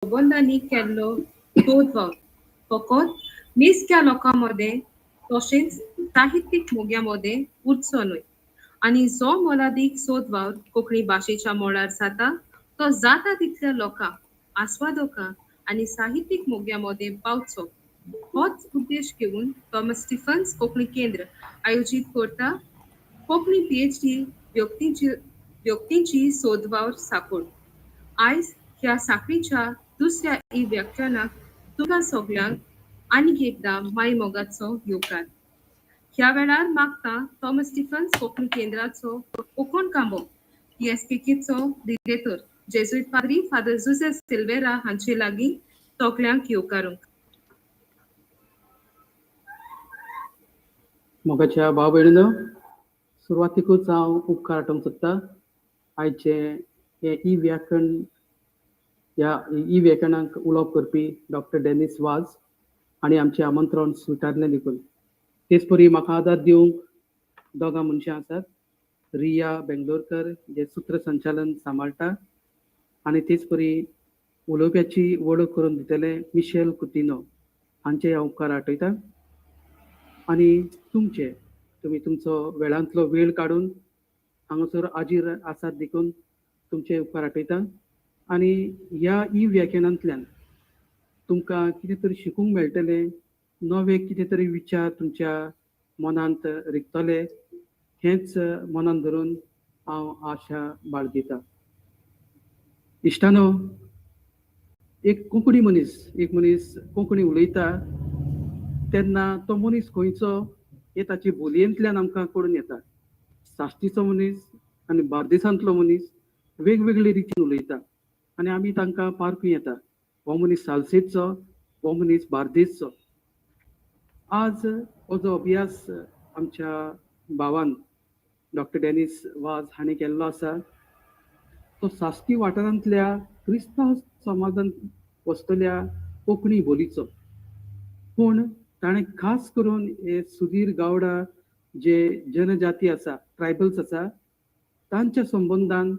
प्रबंधांनी केल्लो शोध वावर फकत मेजक्या लोकांमध्ये तशेंच साहित्यीक मोग्यामध्ये उरचो न्हय आनी जो मोलादीक सोद वावर कोंकणी भाशेच्या मोळार जाता तो जाता तितल्या लोकांक आस्वादकांक आनी साहित्यीक मोग्यामध्ये पावचो होच उद्देश घेवन थॉमस स्टिफन्स कोंकणी केंद्र आयोजीत करता कोंकणी PhD व्यक्तींची सोद वावर सांखळ आयज ह्या साखळीच्या दुसऱ्या व्याख्यानाक तुमकां सगळ्यांक आनीक एकदां माय मोगाचो येवकार. ह्या वेळार मागता थॉमस स्टिफन्स कोंकणी केंद्राचो कोंकण कांबो PSKKचो डिरेक्टर जेजुईट पाद्री फादर जुझेफ सिल्वेरा हांचे लागीं सगळ्यांक येवकारूंक. मोगाच्या भाव भयणीनो, सुरवातीकूच हांव उपकार आठोवंक सोदतां. आयचे हे व्याख्यानाक उलोवप करपी डॉक्टर डेनिस वाज हांणी आमचें आमंत्रण स्विकारलें देखून. तेच परी म्हाका आदार दिवंक दोगां मनशां आसात. रिया बेंगलोरकर जे सूत्रसंचालन सांबाळटा आनी तेच परी उलोवप्याची वळख करून दितले मिशेल कुतिनो हांचे हांव उपकार आठयतां. आनी तुमी तुमचो वेळांतलो वेळ काडून हांगासर हाजीर आसात देखून तुमचे उपकार आठयतां. आनी ह्या व्याख्यानांतल्यान तुमकां कितें तरी शिकूंक मेळटलें, नवे कितें तरी विचार तुमच्या मनांत रिगतले हेंच मनान धरून हांव आशा बाळगितां. इश्टानो, एक मनीस कोंकणी उलयता तेन्ना तो मनीस खंयचो हे ताचे बोलयेंतल्यान आमकां कळून येता. साश्टीचो मनीस आनी बार्देसांतलो मनीस वेगवेगळे रितीन उलयता आनी आमी तांकां पारखूं येता. हो मनीस सालसेतचो, हो मनीस बार्देसचो. आज हो जो अभ्यास आमच्या भावान डॉक्टर डेनिस वाज हांणी केल्लो आसा तो साश्टी वाठारांतल्या क्रिस्तांव समाजांत वसतल्या कोंकणी बोलीचो. पूण ताणें खास करून हे सुधीर गावडा जे जनजाती आसा, ट्रायबल्स आसा, तांच्या संबंदान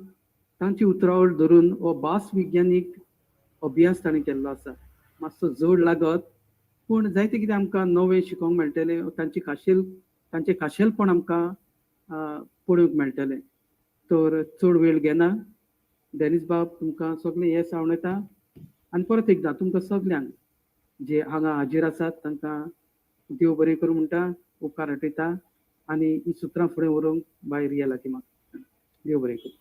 तांची उतरावळ धरून हो भास विज्ञानीक अभ्यास ताणें केल्लो आसा. मातसो जड लागत, पूण जायते कितें आमकां नवें शिकोवंक मेळटलें. तांचें खाशेलपण आमकां पळोवंक मेळटलें. तर चड वेळ घेना, डेनिस बाब तुमकां सगळें हें सांवळयता आनी परत एकदां तुमकां सगल्यांक जे हांगा हाजीर आसात तांकां देव बरें करूं म्हणटा, उपकार आठयता आनी ही सुत्रां फुडें व्हरूंक भायर येला ती म्हाका. देव बरें करूं.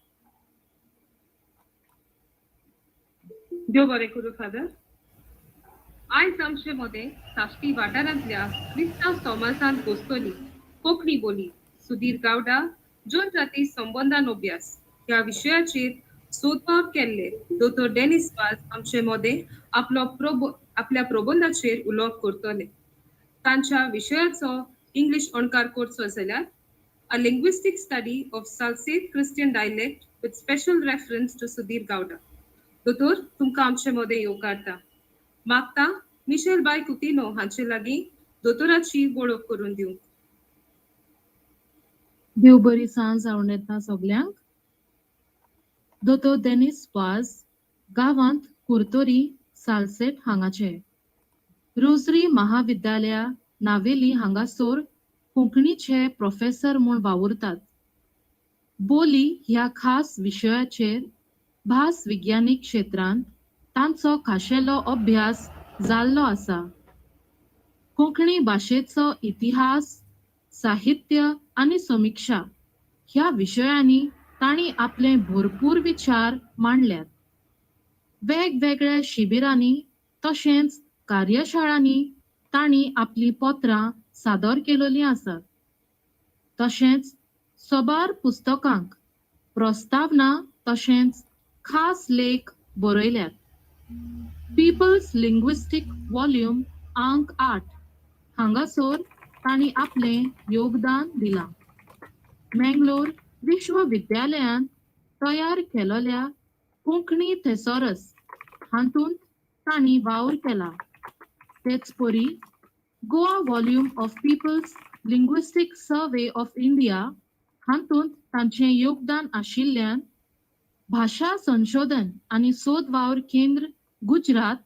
देव बरें करूं फादर. आयज आमचे मदें साश्टी वाठारांतल्या क्रिस्तांव समाजांत बसतली कोंकणी बोली सुधीर गावडा जनजाती संबंधान अभ्यास ह्या विशयाचेर सोदपाव केल्ले दोतोर डेनिस वाज आमचे मदें आपल्या प्रबंधाचेर उलोवप करतले. तांच्या विशयाचो इंग्लीश अणकार करचो जाल्यार A linguistic study of Salsette Christian dialect with special reference to Sudhir Gowda. दोतोर तुमकां आमचे मदें येवकारता. मागता मिशेल बाय कुतिनो हांचे लागीं दोतोराची वळख करून दिवंक. देव बरी सांज जावन येता सगल्यांक. दोतोर डेनिस वाज गांवांत कुर्तोरी सालसेट हांगाचे रोजरी महाविद्यालया नावेली हांगासर कोंकणीचे प्रोफेसर म्हूण वावुरतात. बोली ह्या खास विशयाचेर भास विज्ञानीक क्षेत्रांत तांचो खाशेलो अभ्यास जाल्लो आसा. कोंकणी भाशेचो इतिहास, साहित्य आनी समीक्षा ह्या विशयांनी तांणी आपले भरपूर विचार मांडल्यात. वेगवेगळ्या शिबिरांनी तशेंच कार्यशाळांनी तांणी आपली पत्रां सादर केलोलीं आसात. तशेंच सोबार पुस्तकांक प्रस्तावना तशेंच खास लेख बरयल्यात. पीपल्स लिंग्विस्टीक वॉल्यूम अंक 8 हांगासर तांणी आपलें योगदान दिलां. मंगलोर विश्वविद्यालयान तयार केलोल्या कोंकणी थेसॉरस हातूंत तांणी वावर केला. तेच परी Goa volume of peoples linguistic survey of India हातूंत तांचें योगदान आशिल्ल्यान भाषा संशोधन आनी सोद वावर केंद्र गुजरात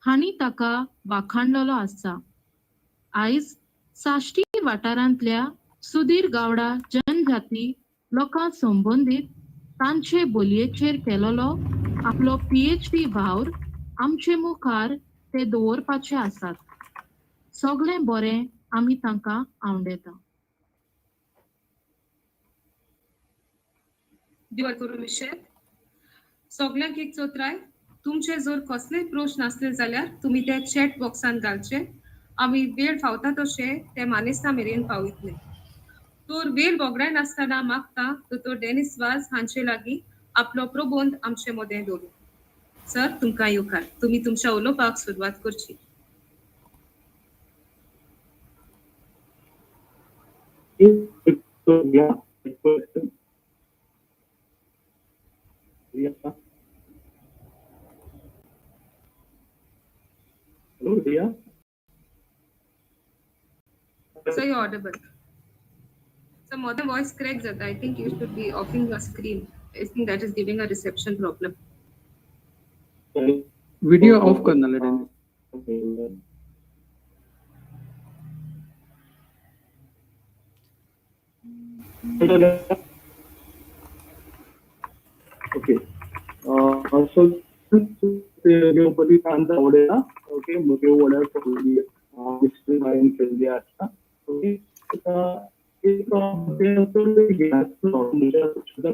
हांणी ताका वाखाणलेलो आसा. आयज साश्टी वाठारांतल्या सुधीर गावडा जनजाती लोकां संबंदीत तांचे बोलयेचेर केलोलो आपलो PhD वावर आमचे मुखार ते दवरपाचे आसात. सगळें बरें आमी तांकां आवडटा. देव बरें करूं मिशेल. सगळ्यांक एक चोत्राय, तुमचे जर कसलेय प्रश्न आसले जाल्यार तुमी ते चॅट बॉक्सान घालचे. आमी वेळ फावता तशे ते मानेस्ता मेरेन पावयतले. तर वेळ वगडाय नासतना मागता दोतोर डेनिस वाज हांचे लागीं आपलो प्रबंध आमचे मदें दवरूं. सर, तुमकां येवकार. तुमी तुमच्या उलोवपाक सुरवात करची. So yeah, question. Yeah. Hello, Ria. Sir, you're audible. Sir, more than voice crack jata. I think you should be offing your screen. I think that is giving a reception problem. Video off करनाले Dennis. Okay. So बरी सांज आवडेला. Okay, मुझे वडा सगळी history mine केल्ली आसा. Okay, एक ते तो घेतलो म्हणजे सुद्दां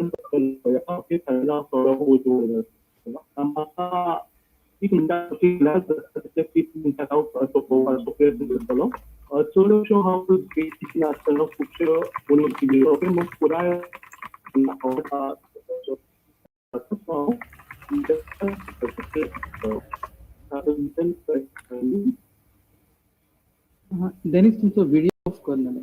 ओके सांगा थोडो पोच म्हाका एक मिनटां एक मिनटां हांव सोपोवपाचो प्रयत्न करतलो. चडश्यो हांव बेसिक नासतना खुबश्यो उलोवची दिल्यो. ओके, मग पुराय डेनिस तुमचो व्हिडिओ ऑफ करनाले.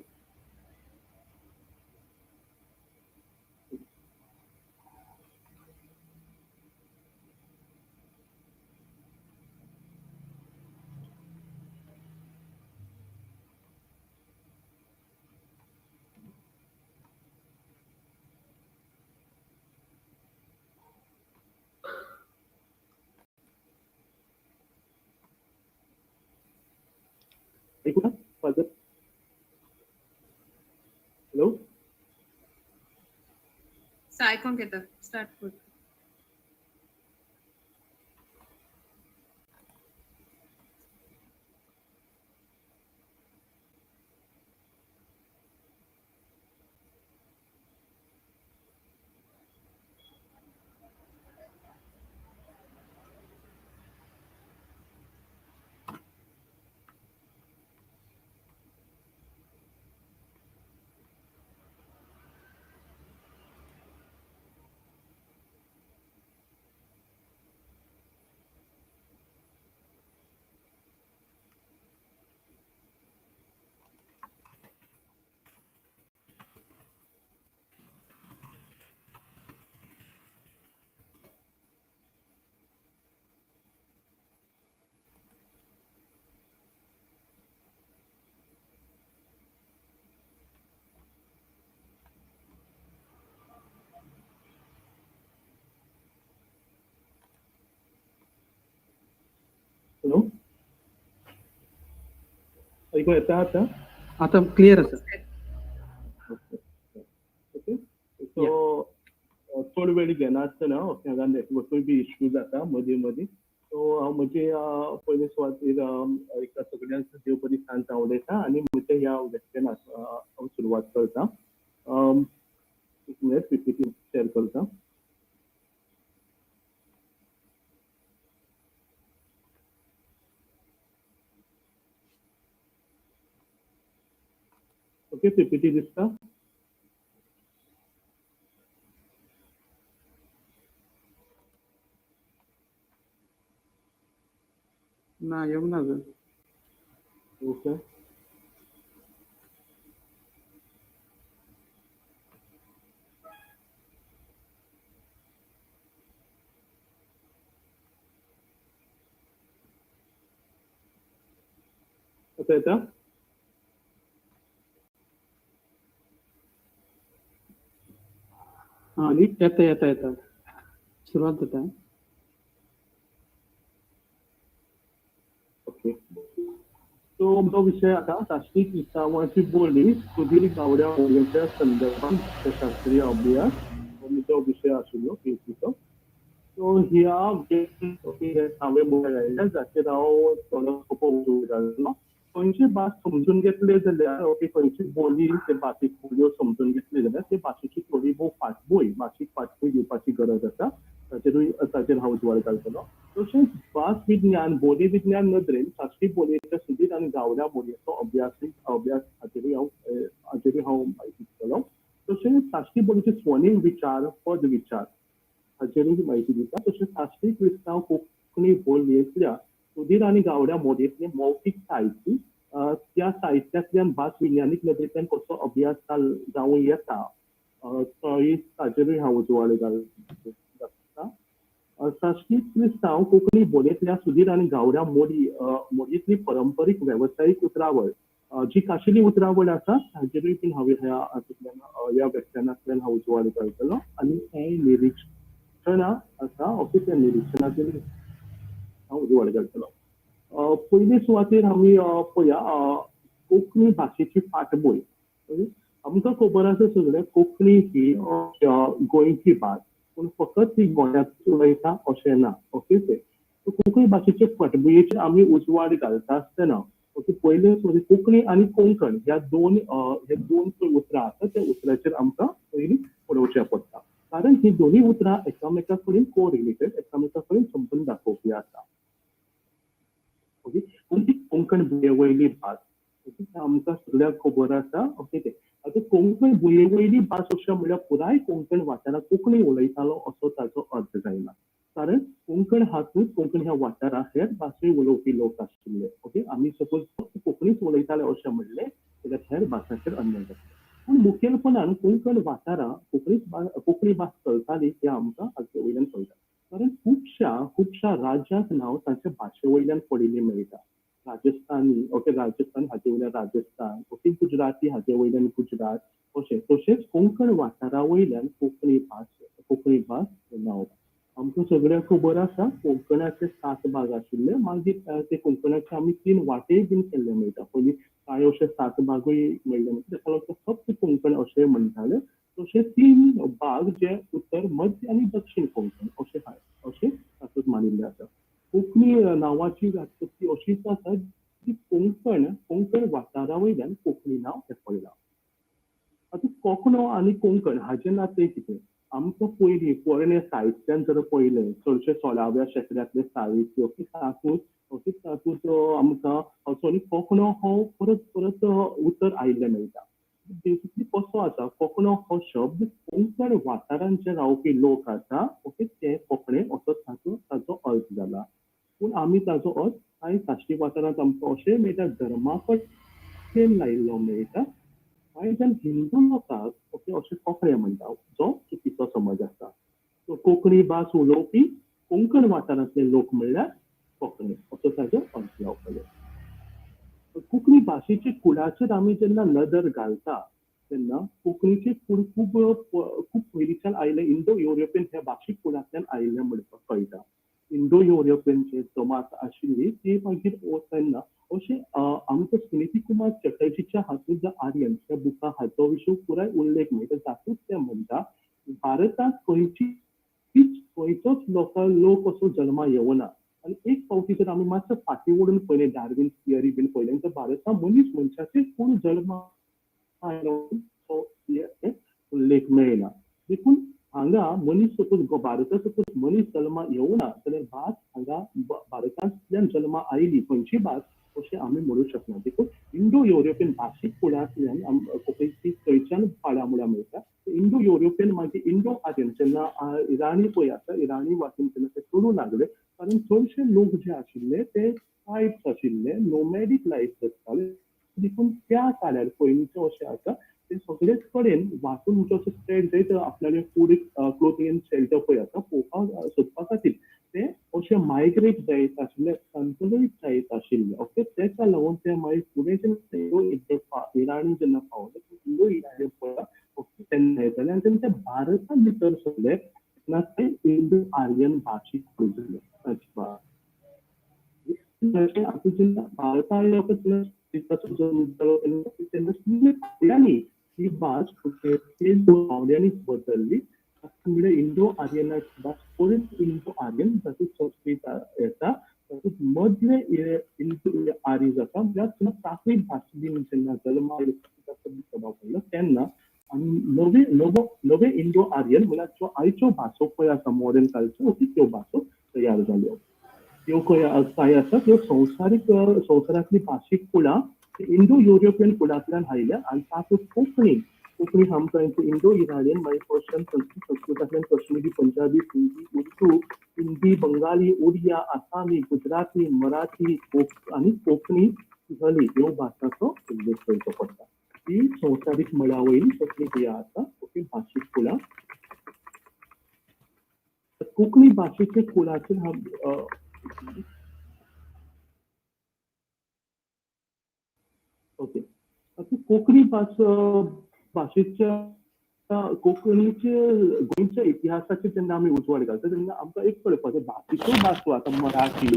ऐकू ना माझं? हॅलो, Sir, आयकोंक येता. स्टार्ट कर. हॅलो, ऐकू येता आता? आता क्लियर आसा. ओके, सो चड वेळ घेनासतना हांगा नेटवर्कूय बी इश्यू जाता मदीं मदीं. सो हांव म्हजे पयले सुवातेर एक सगळ्यांक देव बरी सांज आवडेता आनी म्हज्या ह्या व्याख्यानाक हांव सुरवात करतां. एक मिनिट पीपीटी शेअर करतां. ओके, पीपीटी दिसता? ना येवंक ना अजून. ओके, आता येता? हा येता येता येता सुरवात जाता. ओके तो तो विषय आता साश्टी क्रिस्तांवांची बोली सुधीर गावड्या यांच्या संदर्भात शास्त्रीय अभ्यास तो विषय आशिल्लो पीएचडीचो सो ह्या हांवें बरयलें जाचेर हांव थोडो उलोवंक खंयची भास समजून घेतले जाल्यार ओके खंयची बोली ते भाशेक बोलयो समजून घेतले जाल्यार ते भाशेची थोडी भोव फाटभूंय भाशीक फाटभूंय दिवपाची गरज आसा ताचेर हांव उजवाड घालतलो तशेंच भास विज्ञान बोली विज्ञान नदरेन साश्टी बोलयेच्या सुधीर आनी गावड्या बोलयेचो अभ्यास हाचेरूय हांव म्हायती दितलो तशेंच साश्टी बोलयेचे स्वर्णीम विचार पद विचार हाचेरूय म्हायती दिता तशेंच साश्टी क्रिस्तांव कोंकणी बोलयेंतल्या सुधीर आनी गावड्या मोडयेंतलें मौखीक साहित्य त्या साहित्यांतल्यान भास विज्ञानीक नदरेंतल्यान कसो अभ्यास जावं येता ताचेरूय हांव उजवाड घालता साश्टी क्रिस्तांव कोंकणी बोलयेंतल्या सुधीर आनी गावड्या मोडयेंतली पारंपारीक वेवसायीक उतरावळ जी खाशेली उतरावळ आसा ताचेरूय बीन हांवें ह्या व्याख्यानांतल्यान हांव उजवाड घालतलो आनी हें निरीक्षणां आसा ओके त्या निरीक्षणाचेर हांव उजवाड घालतलो पयले सुवातेर आमी पळया कोंकणी भाशेची फाटभूंय आमकां खबर आसा सगळें कोंकणी ही गोंयची भास पूण फकत ती गोंयांत उलयता अशें ना ओके ते कोंकणी भाशेचे फाटभुंयेचेर आमी उजवाड घालता आसतना ओके पयले कोंकणी आनी कोंकण ह्या दोन उतरां आसा त्या उतराचेर आमकां पयलीं पळोवचें पडटा कारण ही दोनूय उतरां एकामेका कडेन को रिलेटेड एकामेका कडेन संबंद दाखोवपी आसा ओके पूण ती कोंकण भुंये भास ओके आमकां सगळ्यांक खबर आसा ओके ते आता कोंकण भुंये भास अशें म्हणल्यार पुराय कोंकण वाठारांत कोंकणी उलयतालो असो ताचो अर्थ जायना कारण कोंकण हातूंत कोंकण ह्या वाठारांत हेर भाशे उलोवपी लोक आशिल्ले ओके आमी सपोज फक्त कोंकणीच उलयताले अशें म्हणलें जाल्यार हेर भासांचेर अन्याय जातलो पूण मुखेलपणान कोंकण वाठारांत कोंकणी भास चलताली हें आमकां हाचे वयल्यान कळटा कारण खुबशा राज्यांक नांव तांच्या भाशे वयल्यान पडिल्लें मेळटा राजस्थानी ओके राजस्थान हाचे वयल्यान राजस्थान ओके गुजराती हाचे वयल्यान गुजरात अशें तशेंच कोंकण वाठारा वयल्यान कोंकणी भास नांव आमकां सगळ्यांक खबर आसा कोंकणाचे 7 भाग आशिल्ले मागीर ते कोंकणाचे आमी 3 वाटेय बीन केल्ले मेळटा पयलीं कांय अशे 7 भागूय मेळ्ळे ताका लागून सप्त कोंकण अशें म्हणटाले तशे 3 भाग जे उत्तर मध्य आनी दक्षिण कोंकण अशें तातूंत मानिल्ले आसा कोंकणी नांवाची व्यात्पत्ती अशीच आसा की कोंकण वाठारा वयल्यान कोंकणी नांव हें पडलां आतां कोंकणो आनी कोंकण हाचें नातें कितें आमकां पयलीं पोरण्या साहित्यान जर पळयलें चडशे 16व्या शेंकड्यांतलें साहित्य तातूंत आमकां कोंकणो हो परत उतर आयिल्लें मेळटा बेसिकली कसो आसा कोंकणो हो शब्द कोंकण वाठारांत जे रावपी लोक आसा ओके ते कोंकणे असो ताचो अर्थ जाला पूण आमी ताचो अर्थ कांय साश्टी वाठारांत आमकां अशें मेळटा धर्मा कडेन लायिल्लो मेळटा कांय जाण हिंदू लोकांक ओके अशें कोंकणे म्हणटा जो चुकीचो समज आसा सो कोंकणी भास उलोवपी कोंकण वाठारांतले लोक म्हणल्यार कोंकणी असो ताचो अर्थ जावपाचो कोंकणी भाशेच्या कुळाचेर आमी जेन्ना नदर घालता तेन्ना कोंकणीचे कुळ खूब पयलींच्यान आयिल्ले इंडो युरोपियन ह्या भाशीक कुळांतल्यान आयिल्ले म्हणपाक कळटा इंडो युरोपियन जे जमात आशिल्ली ती मागीर तेन्ना अशें आमकां सुनीती कुमार चटर्जीच्या हातूंत जो आर्यन ह्या बुकां हाचो विशय पुराय उल्लेख मेळटा जातूंत ते म्हणटा भारतांत खंयचोच लोक असो जल्मा येवना आनी एक फावटी जर आमी मातसो फाटीं वळून पळयलें डार्वीन थियरी बीन पळयलें तर भारतांत मनशाचे कोण जल्मा उल्लेख मेळना देखून हांगा मनीस सपोज भारतांत सपोज मनीस जल्मा येवना जाल्यार भास हांगा भारतांतल्यान जल्मा आयली खंयची भास अशें आमी म्हणूंक शकना देखून इंडो युरोपियन भाशीक कुळांतल्यान कोंकणी थंयच्यान फाळामुळा मेळटा इंडो युरोपियन मागीर इंडो आर्यन जेन्ना इराणी पळय आसा इराणी वाटेन जेन्ना ते चलूं लागले कारण चडशे लोक जे आशिल्ले ते ट्रायब्स आशिल्ले नोमॅडीक लायफ जगताले देखून त्या काळार पयलींचे अशें आसा ते सगळेच कडेन वाचून जसो स्प्रेड जायत आपल्याले फूड क्लोथिंग एंड शेल्टर पळय आसा पळोवपाक सोदपा खातीर ते अशे मायग्रेट जायत आशिल्ले संतुलीत जायत आशिल्ले ओके तेका लागून ते मागीर फुडें जेन्ना इराणी जेन्ना पावले इंडो इराणी पळय ओके तेन्ना येताले आनी तेन्ना ते भारतांत भितर सरले तेन्ना ते इंडो आर्यन भाशीक जाले आता जेन्ना भारता तेन्ना ही भास पावड्यांनी बदलली म्हणजे इंडो आर्यन भास परत इंडो आर्यन जातूंत संस्कृत येता तातूंत मदले इंडो आर्य जाता म्हणजे प्राकृत भास बीन जेन्ना जल्मा प्रभाव पडलो तेन्ना आणि नवे इंडो आर्यन म्हळ्यार ज्यो आयच्यो भासो पळय आसा मॉडर्न कल्चर त्यो भासो तयार जाल्यो त्यो काय आसा त्यो संवसारांतली भाशीक कुळां इंडो युरोपियन कुळांतल्यान आयल्या आनी तातूंत कोंकणी आमकां इंडो इरानियन मागीर पर्शियन संस्कृतांतल्यान कश्मीरी पंजाबी सिंधी उर्दू हिंदी बंगाली उडिया आसामी गुजराती मराठी आनी कोंकणी जाली ह्यो भासांचो उल्लेख करचो पडटा ही संवसारीक मळा वयली तसली ही आसा ओके भाशीक कुळां कोंकणी भाशेचे कुळाचेर ओके कोंकणी भाशेच्या कोंकणीचे गोंयच्या इतिहासाचे जेन्ना आमी उजवाड घालता तेन्ना आमकां एक कळपाचें भाशेच्यो भासो आतां मराठी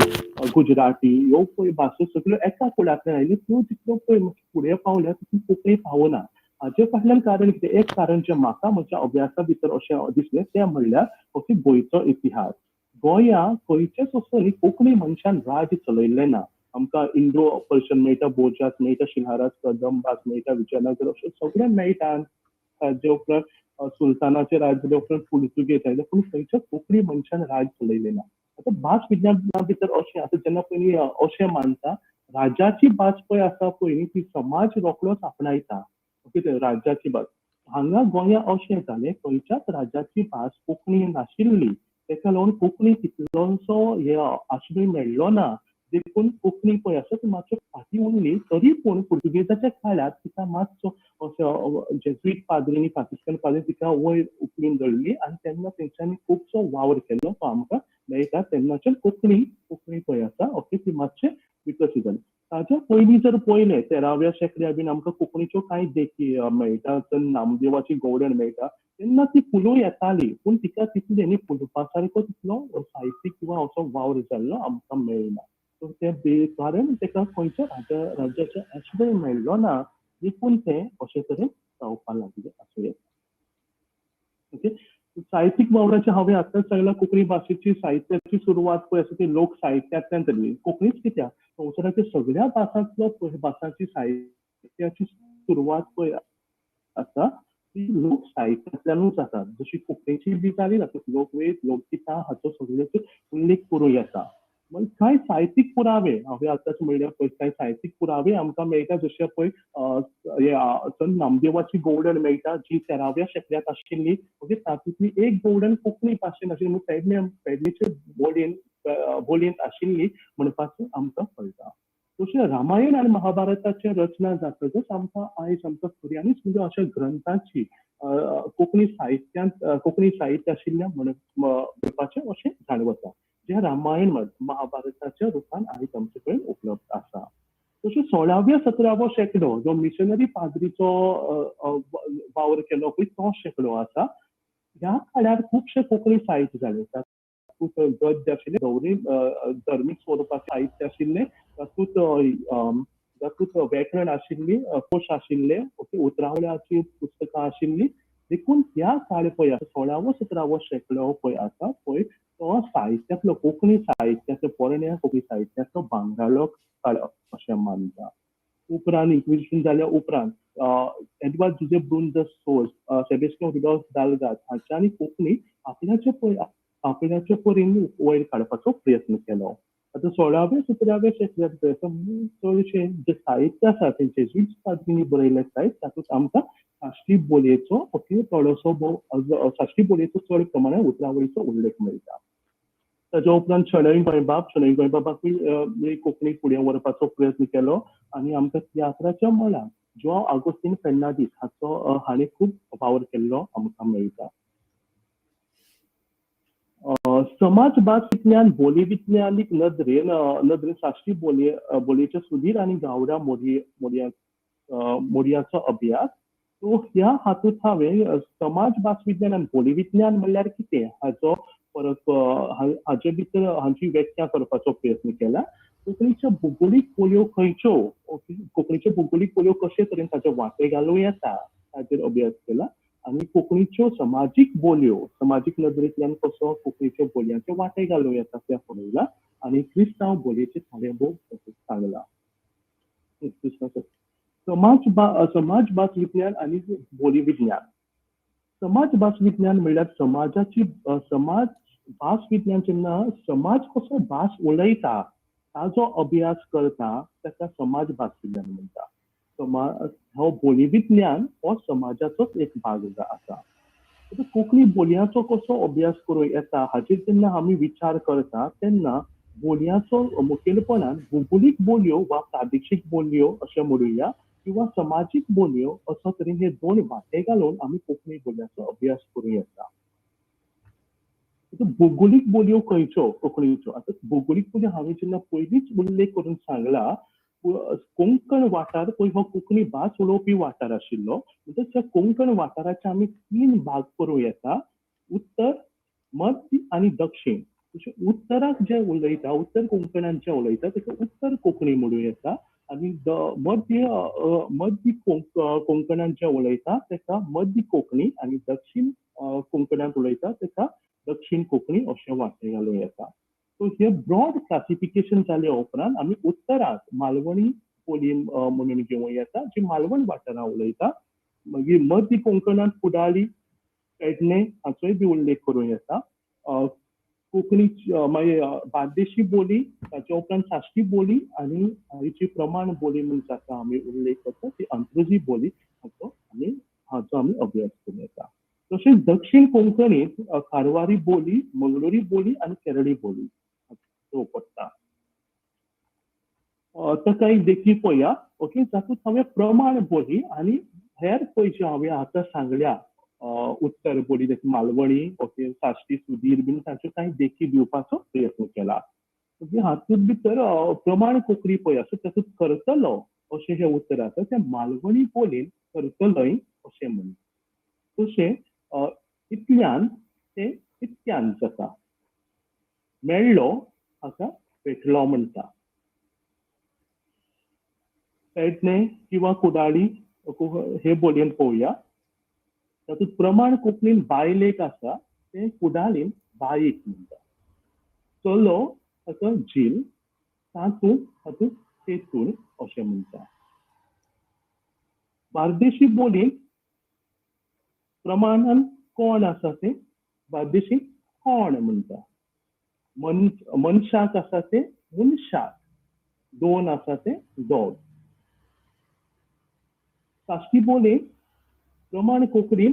गुजराती ह्यो पळय भासो सगळ्यो एका कुळांतल्यान आयल्यो त्यो जितल्यो पळय फुडें पावल्या तितल्यो कोंकणी पावना हाचे फाटल्यान कारण कितें एक कारण जें म्हाका म्हज्या अभ्यासा भितर अशें दिसलें तें म्हणल्यार ओके गोंयचो इतिहास गोंया खंयचेच असो कोंकणी मनशान राज्य चलयल्लें ना आमकां इंडो पर्शियन मेळटा बोजास मेळटा शिल्हारास कदंबास मेळटा विजयनगर अशें सगळें मेळटा ताजे उपरांत सुलतानाचें राज्य जाले उपरांत पुर्तुगेज आयले पूण खंयच्याच कोंकणी मनशान राज्य चलयलें ना आतां भास विज्ञाना भितर अशें आतां जेन्ना पयलीं अशें मानता राज्याची भास पळय आसा पळय ती समाज रोखडोच आपणायता ओके राज्याची भास हांगा गोंया अशें जालें खंयच्याच राज्याची भास कोंकणी नाशिल्ली तेका लागून कोंकणी तितलोसो हे आश्रय मेळ्ळो ना देखून कोंकणी पळय आसा ती मातशे फाटीं उरली तरी पूण पुर्तुगेजाच्या काळात तिका मातसो जेजुईट पाद्रींनी पाकिस्तान पाद्रीन तिका वयर उखलून धरली आनी तेन्ना तेंच्यांनी खुबसो वावर केलो तो आमकां मेळटा तेन्नाच्यान कोंकणी पळय आसा ओके ती मातशें विकसीत जाली ताच्या पयलीं जर पळयलें 13व्या शेंकड्या बीन आमकां कोंकणीच्यो कांय देखी मेळटा नामदेवाची गवडण मेळटा तेन्ना ती फुलूं येताली पूण तिका तितली न्ही फुलोवपा सारको तितलो साहित्यीक किंवा असो वावर जाल्लो आमकां मेळना ते कारण तेका खंयच्या राज्याचें आश्रय मेळ्ळो ना देखून तें अशे तरेन जावपा लागलें असो ओके साहित्यीक वावराचे हांवें आतांच सांगलां कोंकणी भाशेची साहित्याची सुरवात पळय आसा ती लोक साहित्यांतल्यान जाल्ली कोंकणीच कित्याक संवसाराच्या सगळ्या भासांची साहित्याची सुरवात पळय आसा ती लोक साहित्यांतल्यानूच आसा जशी कोंकणीची बी जाली ना लोकवेद लोकगितां हाचो सगळ्याचो उल्लेख करूं येता कांय साहित्यीक पुरावे हांवें आतांच म्हणल्यार पळय कांय साहित्यीक पुरावे आमकां मेळटा जशे पळय नामदेवाची गवडण मेळटा जी 13व्या शेंकड्यांत आशिल्ली ओके तातूंतली एक गवडण कोंकणी भाशेन आशिल्ली पेडणेचे बोलयेंत आशिल्ली म्हणपाचें आमकां कळटा तशें रामायण आनी महाभारताचे रचना जातकच आमकां आयज आमकां खऱ्यांनीच म्हणजे अशा ग्रंथांची कोंकणी साहित्य आशिल्ल्या म्हणपाचें अशें जाणवता जे रामायण महाभारताच्या रुपान आयज आमचे कडेन उपलब्ध आसा तशें 16व्या 17व्या शेंकडो जो मिशनरी पाद्रीचो वावर केलो पळय तो शेंकडो आसा ह्या काळार खुबशे कोंकणी साहित्य जाले गद्य आशिल्ले गौरी धर्मीक स्वरुपाचे साहित्य आशिल्ले तातूंत व्याकरण आशिल्ली कोश आशिल्ले ओके उतरावळ्याची पुस्तकां आशिल्ली देखून ह्या काळ पळय 16वो 17वो शेंकडो पळय आसा पळय तो साहित्यातलो कोंकणी साहित्याचो पोरण्या कोंकणी साहित्याचो भांगराळो काळ अशें मानता उपरांत इन्क्विजिशन जाल्या उपरांत एडवर्ड जुझेफ ब्रून द सोर्स सेबेस्टियन रुडॉल्फ दालगाद हांच्यांनी कोंकणी आपल्याच्या परीन वयर काडपाचो प्रयत्न केलो आतां 16व्या 17व्या शेंकड्यांत चडशे जे साहित्य आसा ते जेजुईट पाद्रींनी बरयलें साहित्य तातूंत आमकां साश्टी बोलयेचो ओके थोडोसो साश्टी बोलयेचो चड प्रमाणांत उतरावळीचो उल्लेख मेळटा ताच्या उपरांत शणै गोंयबाबाकूय कोंकणी फुडें व्हरपाचो प्रयत्न केलो आनी आमकां तियात्राच्या मळार जो आगोस्तीन फेर्नांदीस हांणी खूब वावर केल्लो आमकां मेळटा समाज भास विज्ञान बोली विज्ञानीक नदरेन साश्टी बोलयेचे सुधीर आनी गावडा मोडयाचो अभ्यास सो ह्या हातूंत हांवें समाज भास विज्ञान आनी बोली विज्ञान म्हणल्यार कितें हाचो परत हाचे भितर हांची व्याख्या करपाचो प्रयत्न केला कोंकणीच्यो भौगोलीक बोलयो खंयच्यो, ओके, कोंकणीच्यो भौगोलीक बोलयो कशे तरेन ताचे वांटे घालूं येता ताचेर अभ्यास केला. आनी कोंकणीच्यो समाजीक बोलयो, समाजीक नदरेंतल्यान कसो कोंकणीच्यो बोलयांचे वांटे घालूं येता तें पळयलां. आनी क्रिस्तांव बोलयेचेर थालेबोव सांगला. समाज भास विज्ञान आनी बोली विज्ञान. समाज भास विज्ञान म्हणल्यार समाजाची समाज भास विज्ञान जेन्ना समाज कसो भास उलयता ताजो अभ्यास करता ताका समाज भास विज्ञान म्हणटा. हो बोली विज्ञान हो समाजाचोच एक भाग आसा. कोंकणी बोलयांचो कसो अभ्यास करूं येता हाचेर जेन्ना आमी विचार करता तेन्ना बोलयांचो मुखेलपणान भौगोलीक बोलयो वा प्रादेशीक बोलयो अशें म्हणुया किंवा समाजीक बोलयो असो तरेन हे दोन वांटे घालून आमी कोंकणी बोलयांचो अभ्यास करूं येता. भौगोलीक बोलयो खंयच्यो कोंकणीच्यो. आतां भौगोलीक बोलयो हांवें जेन्ना पयलींच उल्लेख करून सांगला कोंकण वाठार पळय हो कोंकणी भास उलोवपी वाठार आशिल्लो. म्हणटच त्या कोंकण वाठाराचे आमी 3 भाग करूं येता. उत्तर, मध्य आनी दक्षिण. उत्तराक जे उलयता उत्तर कोंकणांत जे उलयता ताका उत्तर कोंकणी म्हणूं येता. आनी मध्य कोंकणांत जे उलयता ताका मध्य कोंकणी आनी दक्षिण कोंकणांत उलयता ताका दक्षिण कोंकणी अशें वांटे घालूं येता. सो हे ब्रॉड क्लासिफिकेशन जाले उपरांत आमी उत्तराक मालवणी बोली म्हणून घेवं येता जी मालवण वाठारांत उलयता. मागीर मध्य कोंकणांत कुडाली, पेडणे हाचोय बी उल्लेख करूं येता. कोंकणी मागीर बार्देशी बोली, ताच्या उपरांत साश्टी बोली आनी जी प्रमाण बोली म्हणून जाता आमी उल्लेख करता ती अंत्रुजी बोली हाचो आमी अभ्यास करूं येता. तशेंच दक्षिण कोंकणींत कारवारी बोली, मंगळुरी बोली आनी केरळी बोली पडटा. ताका एक देखी पळया. ओके, जातूंत हांवें प्रमाण बोली आनी हेर पळय जे हांवें आतां सांगल्या उत्तर बोली जशी मालवणी, ओके, साश्टी, सुदीर बीन तांच्यो कांय देखी दिवपाचो प्रयत्न केला. हातूंत भितर प्रमाण कोंकणी पळय आसा तातूंत करतलो अशें हें उतर आसा तें मालवणी बोलीन करतलय अशें म्हणटा. तशें इतल्यान ते इतक्यान जाता. मेळ्ळो हाका भेटलो म्हणटा. पेडणे किंवा कुडाळी हे बोलयेन पळोवया. तातूंत प्रमाण कोंकणीन बायलेक आसा तें कुडाळीन बाईक म्हणटा. चलो हाका झील, तातूंत तेतून अशें म्हणटा. बार्देशी बोलीन प्रमाणान कोण आसा तें बार्देशीक कोण म्हणटा. मनशाक आसा तें मनशाक, दोन आसा तें दोग. साश्टी बोलीन प्रमाण कोंकणीन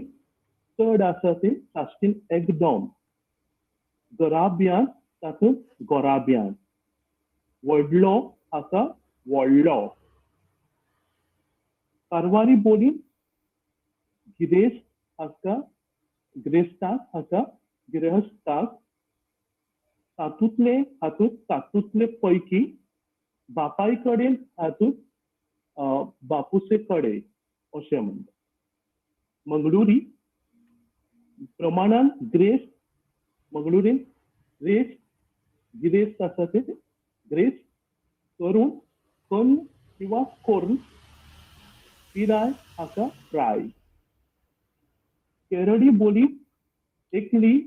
चड आसा तें साश्टीन एकदम. गराब्यान तातूंत गोराब्यान. व्हडलो हाका व्हडलो. कारवारी बोलीन गिरेस्त हाका गिरेस्ताक हाका गिरेहस्ताक. तातूंतले पैकी बापाय कडेन हातूंत बापूसे कडे अशें म्हणटा. मंगळुरी प्रमाणान ग्रेस्त, मंगळुरीन ग्रेस्त, गिरेस्त आसा ते ग्रेस्त. करून कर्ण किंवा कोर्ण. पिराय हाका प्राय. केरळी बोली एकली,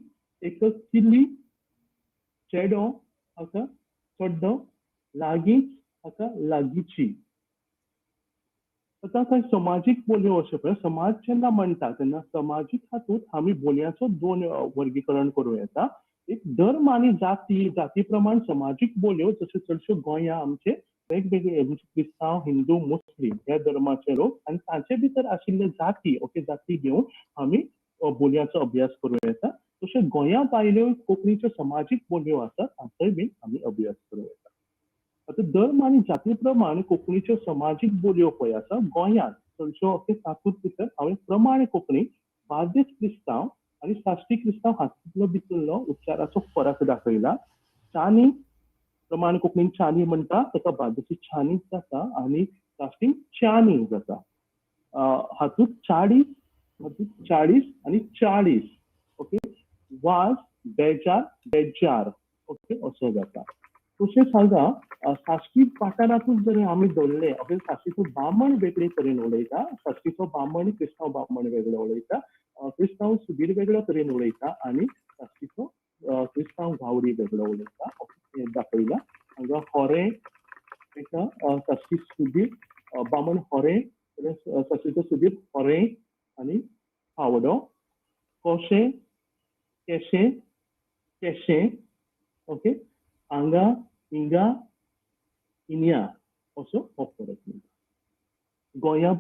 एकच किल्ली. चेडो हाका चड्डो. लागींच हाका लागींची. आतां कांय समाजीक बोलयो अशें पळय. समाज जेन्ना म्हणटा तेन्ना समाजीक हातूंत आमी बोलयांचो 2 वर्गीकरण करूं येता. एक धर्म आनी जाती प्रमाण समाजीक बोलयो जश्यो चडश्यो गोंया आमचे वेगवेगळे क्रिस्तांव, हिंदू, मुस्लीम ह्या धर्माचे लोक आनी तांचे भितर आशिल्ले जाती, ओके, जाती घेवन आमी बोलयांचो अभ्यास करूं येता. तशें गोंया भायल्यो कोंकणीच्यो समाजीक बोलयो आसात तांचोय बीन आमी अभ्यास करूं येता. आतां धर्म आनी जाती प्रमाण कोंकणीच्यो समाजीक बोलयो पळय आसा गोंयांत चडश्यो, ओके, तातूंत भितर हांवें प्रमाण कोंकणी, बार्देस क्रिस्तांव आनी साश्टी क्रिस्तांव हातूंतलो भितरलो उच्चाराचो फरक दाखयला. चानी प्रमाण कोंकणीन चानी म्हणटा ताका बार्देशी छानी जाता आनी साश्टीन च्यानी जाता. हातूंत 40 आनी 40, ओके, वाज, बेजार, बेजार, ओके, असो जाता. तशेंच हांगा साश्टी वाठारांतूच जर आमी धरले ओके साश्टीचो बामण वेगळे तरेन उलयता साश्टीचो बामण क्रिस्तांव बामण वेगळो उलयता क्रिस्तांव सुदीर वेगळ्या तरेन उलयता आनी साश्टीचो क्रिस्तांव गावडी वेगळो उलयता हें दाखयलां हांगा खोरें एका साश्टी सुदीर बामण खोरें साश्टीचो सुदीर खोरें आनी फावडो कोशें केशें केशें ओके हांगा हिंगा इन्या असो हो फरक मेळटा गोंया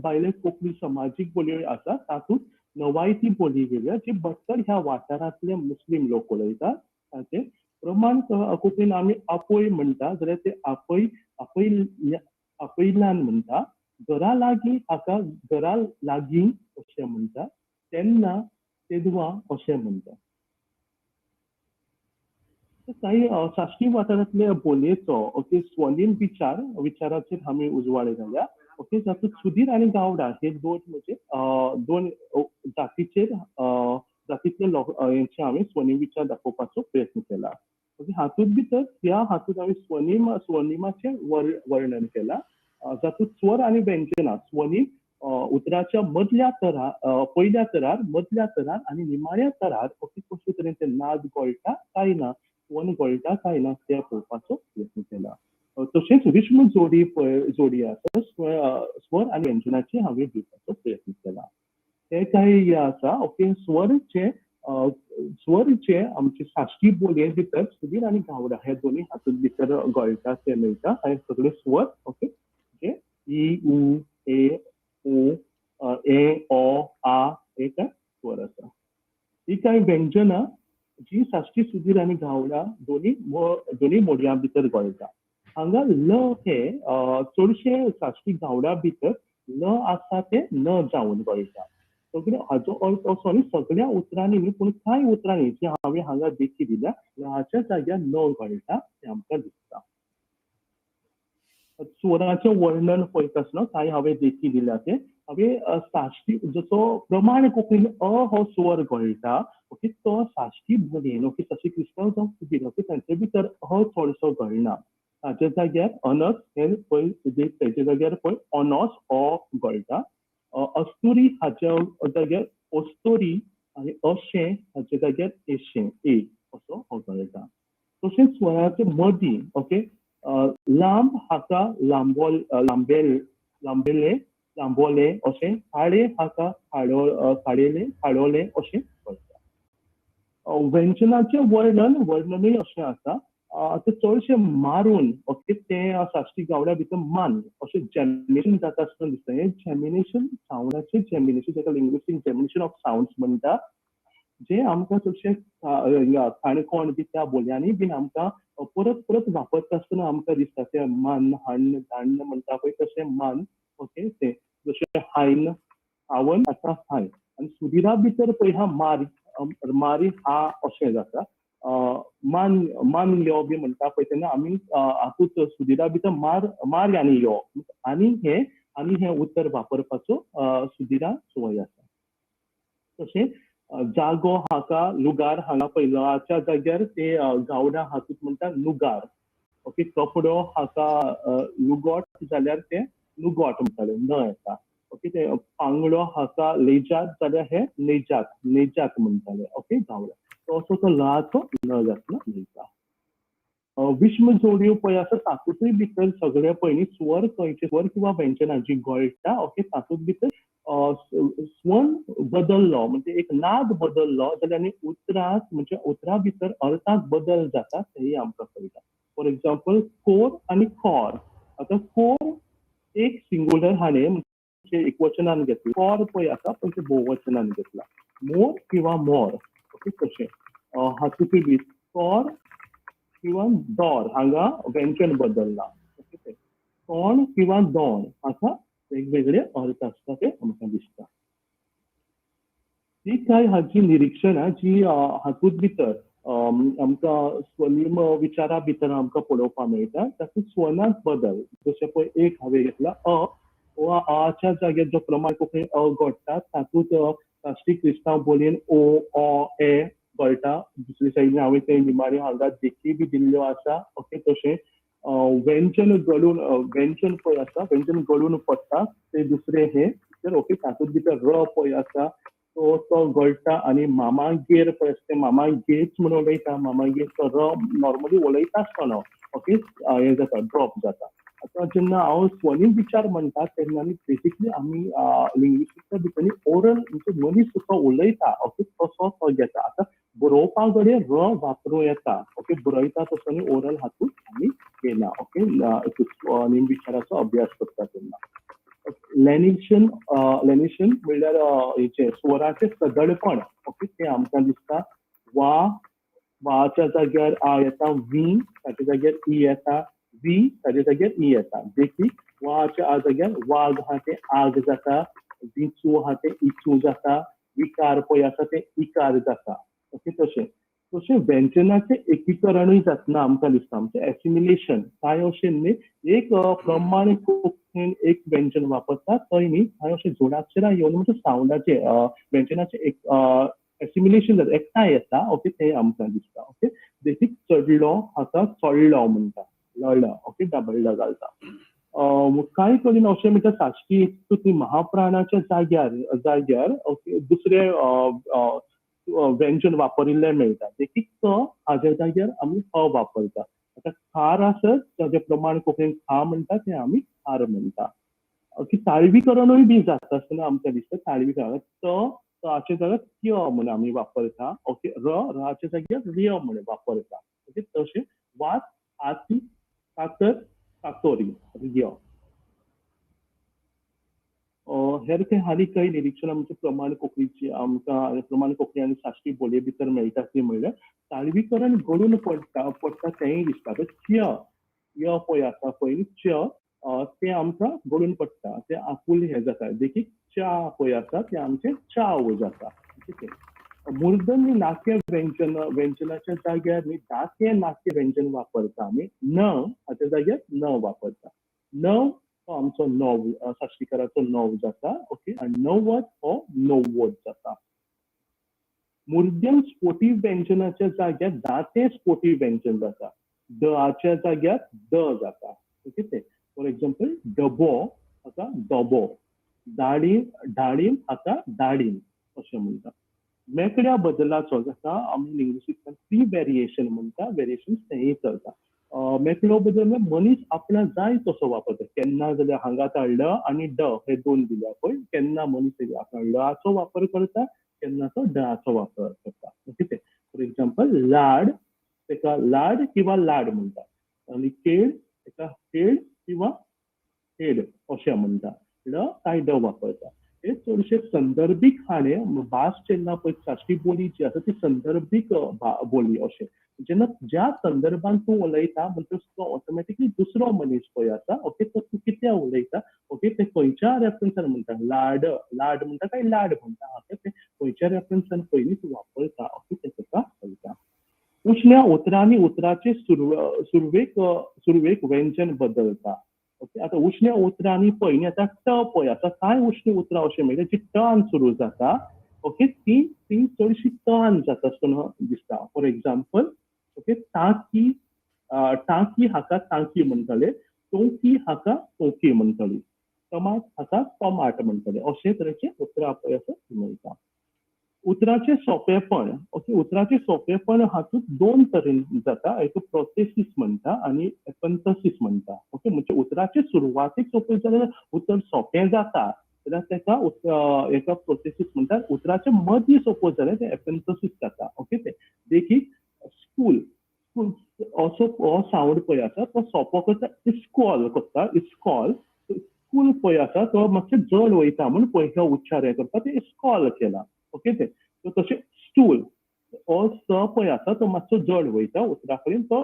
भायले कोंकणी समाजीक बोलयो आसा तातूंत नवायती बोली गेल्या जी बत्तर ह्या वाठारांतले मुस्लीम लोक उलयतात ताचे प्रमाण कोंकणीन आमी आपय म्हणटा जाल्यार ते आपयल्यान म्हणटा घरा लागीं हाका घरा लागीं अशें म्हणटा तेन्ना तेदवां अशें म्हणटा काही साश्टी वाठारांतले बोलयेचो ओके स्वनीम विचाराचेर आमी उजवाड घाल्या ओके जातूंत सुधीर आनी गावडा हे दोन म्हणजे दोन जातीचेर जातीतले हेंचे हांवें स्वनीम विचार दाखोवपाचो प्रयत्न केला ओके हातूंत भितर ह्या हातूंत हांवें स्वनिमाचें वर्णन केलां जातूंत स्वर आनी व्यंजनां स्वनीम उतराच्या मदल्या तरार पयल्या तरार मदल्या तरार आनी निमाण्या तरार ओके कशे तरेन ते नाद गळटा काय ना स्वन गळटा काय ना ते पळोवपाचो प्रयत्न केला तशेंच विष्णू जोडी आसा स्वर आनी व्यंजनाचे हांवें दिवपाचो प्रयत्न केला ते काय हे आसा ओके स्वरचे आमचे साश्टी बोलये भितर सुधीर आनी गावडा हे दोनूय हातूंत भितर गळटा ते मेळटा हे सगळे स्वर ओके जे इ उ ए उ ए ओ आ हे काय स्वर आसा ही काय व्यंजनां जी साश्टी सुधीर आनी गावडा दोन्ही मोडयां भितर गळटा हांगा ल हे चडशे साश्टी गावडा भितर ल आसा ते न जावन गळटा सगळे हाचो अर्थ असो न्ही सगळ्या उतरांनी न्ही पूण कांय उतरांनी जी हांवें हांगा देखी दिल्या ह्याच्या जाग्यार न गळटा ते आमकां दिसता स्वराचें वर्णन पळयता आसतना कांय हांवें देखी दिल्या ते हांवें साश्टी जसो प्रमाण कोंकणीन हो स्वर गळटा ओके तो साश्टी बोलयेन ओके तशें क्रिस्तांव जावं सुधीर ओके तांचे भितर हो चडसो गळना ताचे जाग्यार अनस हे पळय तेजे जाग्यार पळय अनस हो गळटा अस्तुरी हाच्या जाग्यार ओस्तोरी आनी अशें हाचे जाग्यार एशें ए असो हो गळटा तशेंच स्वराचे मदीं ओके लांब हाका लांबोले अशें हाडे हाका हाडोले अशें गळटा व्यंजनाचें वर्णनूय अशें आसा ते चडशे मारून ओके ते साश्टी गावड्या भितर मान अशें जॅमिनेशन जाता आसतना दिसता हें जॅमिनेशन सावंडाचें जॅमिनेशन जाका लिंग्विस्टीक जॅमिनेशन ऑफ सावंड्स म्हणटा जे आमकां चडशे काणकोण बी त्या बोलयांनी बीन आमकां परत परत वापरता आसतना आमकां दिसता ते मान हाण धाण म्हणटा पळय तशें मान ओके ते जशें हायन हावन आसा हाय आनी सुदिरा भितर पळय हा मारी हा अशें जाता मान यो बी म्हणटा पळय तेन्ना आमी हातूंत सुदिरा भितर मार आनी यो आनी हे उतर वापरपाचो सुदिरा संवय आसा तशें जागो हाका लुगार हांगा पयलाच्या जाग्यार ते गावडा हातूंत म्हणटा लुगार ओके कपडो हाका लुगोट जाल्यार ते लुगोट म्हणटाले न येता ओके ते पांगडो हाका लेजात जाल्यार हे नेजात म्हणटाले ओके गावडा असो तो लाचो न जातना मेळटा विष्म जोड्यो पळय आसा तातूंतय भितर सगळे पळय न्ही स्वर खंयचे स्वर किंवा व्यंजनां जी गळटा ओके तातूंत भितर स्वन बदललो म्हणजे एक नाद बदललो जाल्यार आनी उतरा भितर अर्थाक बदल जाता तेय आमकां कळटा फॉर एक्झाम्पल कोर आनी खोर आतां कोर एक सिंगुलर हाणें म्हणजे एकवचनान घेतला कोर पळय आसा पण ते भोववचनान घेतला मोर किंवा मोर ओके तशें हातूंत भितर कोर किंवा दोर हांगा व्यंजन बदलला ओके तोंड किंवा दोण हाका वेगवेगळे अर्थ आसता ते आमकां दिसता ही कांय हाची निरीक्षणां जी हातूंत भितर आमकां स्वनीम विचारा भितर आमकां पळोवपाक मेळटा तातूंत स्वनांत बदल जशें पळय एक हांवें घेतला वा आच्या जाग्यार जो प्रमाण कोंकणी घडटा तातूंत साश्टी क्रिस्तांव बोलयेन ओ ए कळटा दुसरे सायडीन हांवें ते निमाणे हांगा देखी बी दिल्ल्यो आसा ओके तशें व्यंजन गळून व्यंजन पळय आसा व्यंजन गळून पडटा ते दुसरे हे ओके तातूंत भितर र पळय आसा तो गळटा आनी मामागेर पळय आसा ते मामागेच म्हणून उलयता मामागेर तो र नॉर्मली उलयता आसतना ओके हे जाता ड्रॉप जाता आतां जेन्ना हांव स्वनीम विचार म्हणटा तेन्ना बेसिकली आमी लिंग्विस्टिक्सा भितर ओरल म्हणजे मनीस कसो उलयता ओके तसो तो घेता आतां बरोवपा कडेन र वापरूं येता ओके बरयता तसो न्ही ओरल हातूंत आमी घेना ओके स्वनीम विचाराचो अभ्यास करता तेन्ना लॅनिशन म्हणल्यार हेचे स्वराचे सदळपण ओके ते आमकां दिसता वाच्या जाग्यार आ येता वी ताच्या जाग्यार ई येता वी ताच्या जाग्यार ई येता देखीक वाच्या आ जाग्यार वाग हा ते आग जाता विचू हा ते इचू जाता विकार पळय आसा ते इकार जाता ओके तशें व्यंजनाचें एकीकरणूय जातना आमकां दिसता म्हणजे एसिमिलेशन कांय अशें न्ही एक प्रमाण कोंकणीन एक व्यंजन वापरता थंय न्ही कांय अशें जोडाक्षरां येवन म्हणजे सावंडाचे व्यंजनाचें एक एसिमिलेशन जाता एकठांय येता ओके ते आमकां दिसता ओके देखीक चडलो हाका चडलो म्हणटा लळ ओके डबल ड घालता कांय कडेन अशें म्हणटा साश्टी महाप्राणाच्या जाग्यार ओके दुसरे व्यंजन वापरिल्लें मेळटा देखीक तो हाज्या जाग्यार आमी ह वापरता आतां खार आसत ताजें प्रमाण कोंकणीन खा म्हणटा तें आमी खार म्हणटा ओके ताळवीकरणूय बी जाता आसतना आमकां दिसता ताळवीकरण हाचे जाग्यार य म्हणून आमी वापरता ओके राच्या जाग्यार रिय म्हणून वापरता ओके तशें वात आती कातर कातोरी रिय हेर ते हालीं काही निरीक्षणां म्हणजे प्रमाण कोंकणीची आमकां प्रमाण कोंकणी आनी साश्टी बोलये भितर मेळटा ती म्हणल्यार ताळवीकरण घडून पडटा तेंय दिसता च्य य पळय आसा पळय च्य ते आमकां घडून पडटा ते आपुल हे जाता देखीक च्या पळय आसा ते आमचें चाव जाता ठीक आहे मूर्धन्य नाट्य व्यंजनाच्या जाग्यार न्ही दाते नाट्य व्यंजन वापरता आमी न हाच्या जाग्यार न वापरता न हो आमचो नव साश्टीकाराचो नव जाता ओके आनी नव्वद हो नव्वद जाता मूर्धन्य स्फोटी व्यंजनाच्या जाग्यार दाते स्फोटी व्यंजन जाता दच्या जाग्यार द जाता ओके ते फॉर एक्झाम्पल डबो हाका डबो डाळीम हाका डाळीम अशें म्हणटा मेकड्या बदलाचो जाका आमी लिंग्विस्टिक्सान थ्री वेरिएशन म्हणटा वेरिएशन तेंय चलता मेकळो बदल म्हणजे मनीस आपल्याक जाय तसो वापरता केन्ना जाल्यार हांगा ळ आनी ड हे दोन दिल्या पळय केन्ना मनीस ळाचो वापर करता केन्ना तो डळाचो वापर करता ओके फॉर एक्झाम्पल लाड तेका लाड किंवा लाड म्हणटा आनी खेळ तेका खेळ किंवा खेळ अशें म्हणटा ळ काय ड वापरता हे चडशे संदर्भीक हाणे भास जेन्ना पळय साश्टी बोली जी आसा ती संदर्भीक बोली अशें जेन्ना ज्या संदर्भान तूं उलयता म्हणटच तो ऑटोमॅटिकली दुसरो मनीस पळय आसा ओके तो तूं कित्या उलयता ओके ते खंयच्या रेफरन्सान म्हणटा लाड म्हणटा काय लाड म्हणटा ओके ते खंयच्या रेफरन्सान पयलीं तूं वापरता ओके ते तुका कळटा उश्ण्या उतरांनी उतराचे सुरवेक व्यंजन बदलता ओके आतां उश्ण्या उतरांनी पळय आतां ट पळय आतां कांय उश्णी उतरां अशें मेळटा जी टन सुरू जाता ओके ती चडशी टन जाता आसतना दिसता फॉर एक्झाम्पल ओके टांकी हाका टांकी म्हणटले टोंकी हाका टोंकी म्हणटली टमाट हाका टमाट म्हणटले अशे तरेचे उतरां पळय आसा मेळटा उतराचें सोंपेपण ओके उतराचें सोंपेपण हातूंत दोन तरेन जाता एक प्रोसेसीस म्हणटा आनी एपंथसीस म्हणटा ओके म्हणजे उतराचे सुरवातेक सोंपें जाल्यार उतर सोंपें जाता जाल्यार तेका एका प्रोसेसीस म्हणटा उतराचे मदीं सोंपो जाल्यार ते एपंथसीस जाता ओके ते देखीक स्कूल हो सावंड पळय आसा तो सोंपो करता इस्कॉल करता इस्कॉल स्कूल पळय आसा तो मातशें जड वयता म्हूण पयलो उच्चार हे करता ते इस्कॉल केला ओके ते तशें स्टूल हो स पळय आसा तो मातसो जड वयता उतरा कडेन तो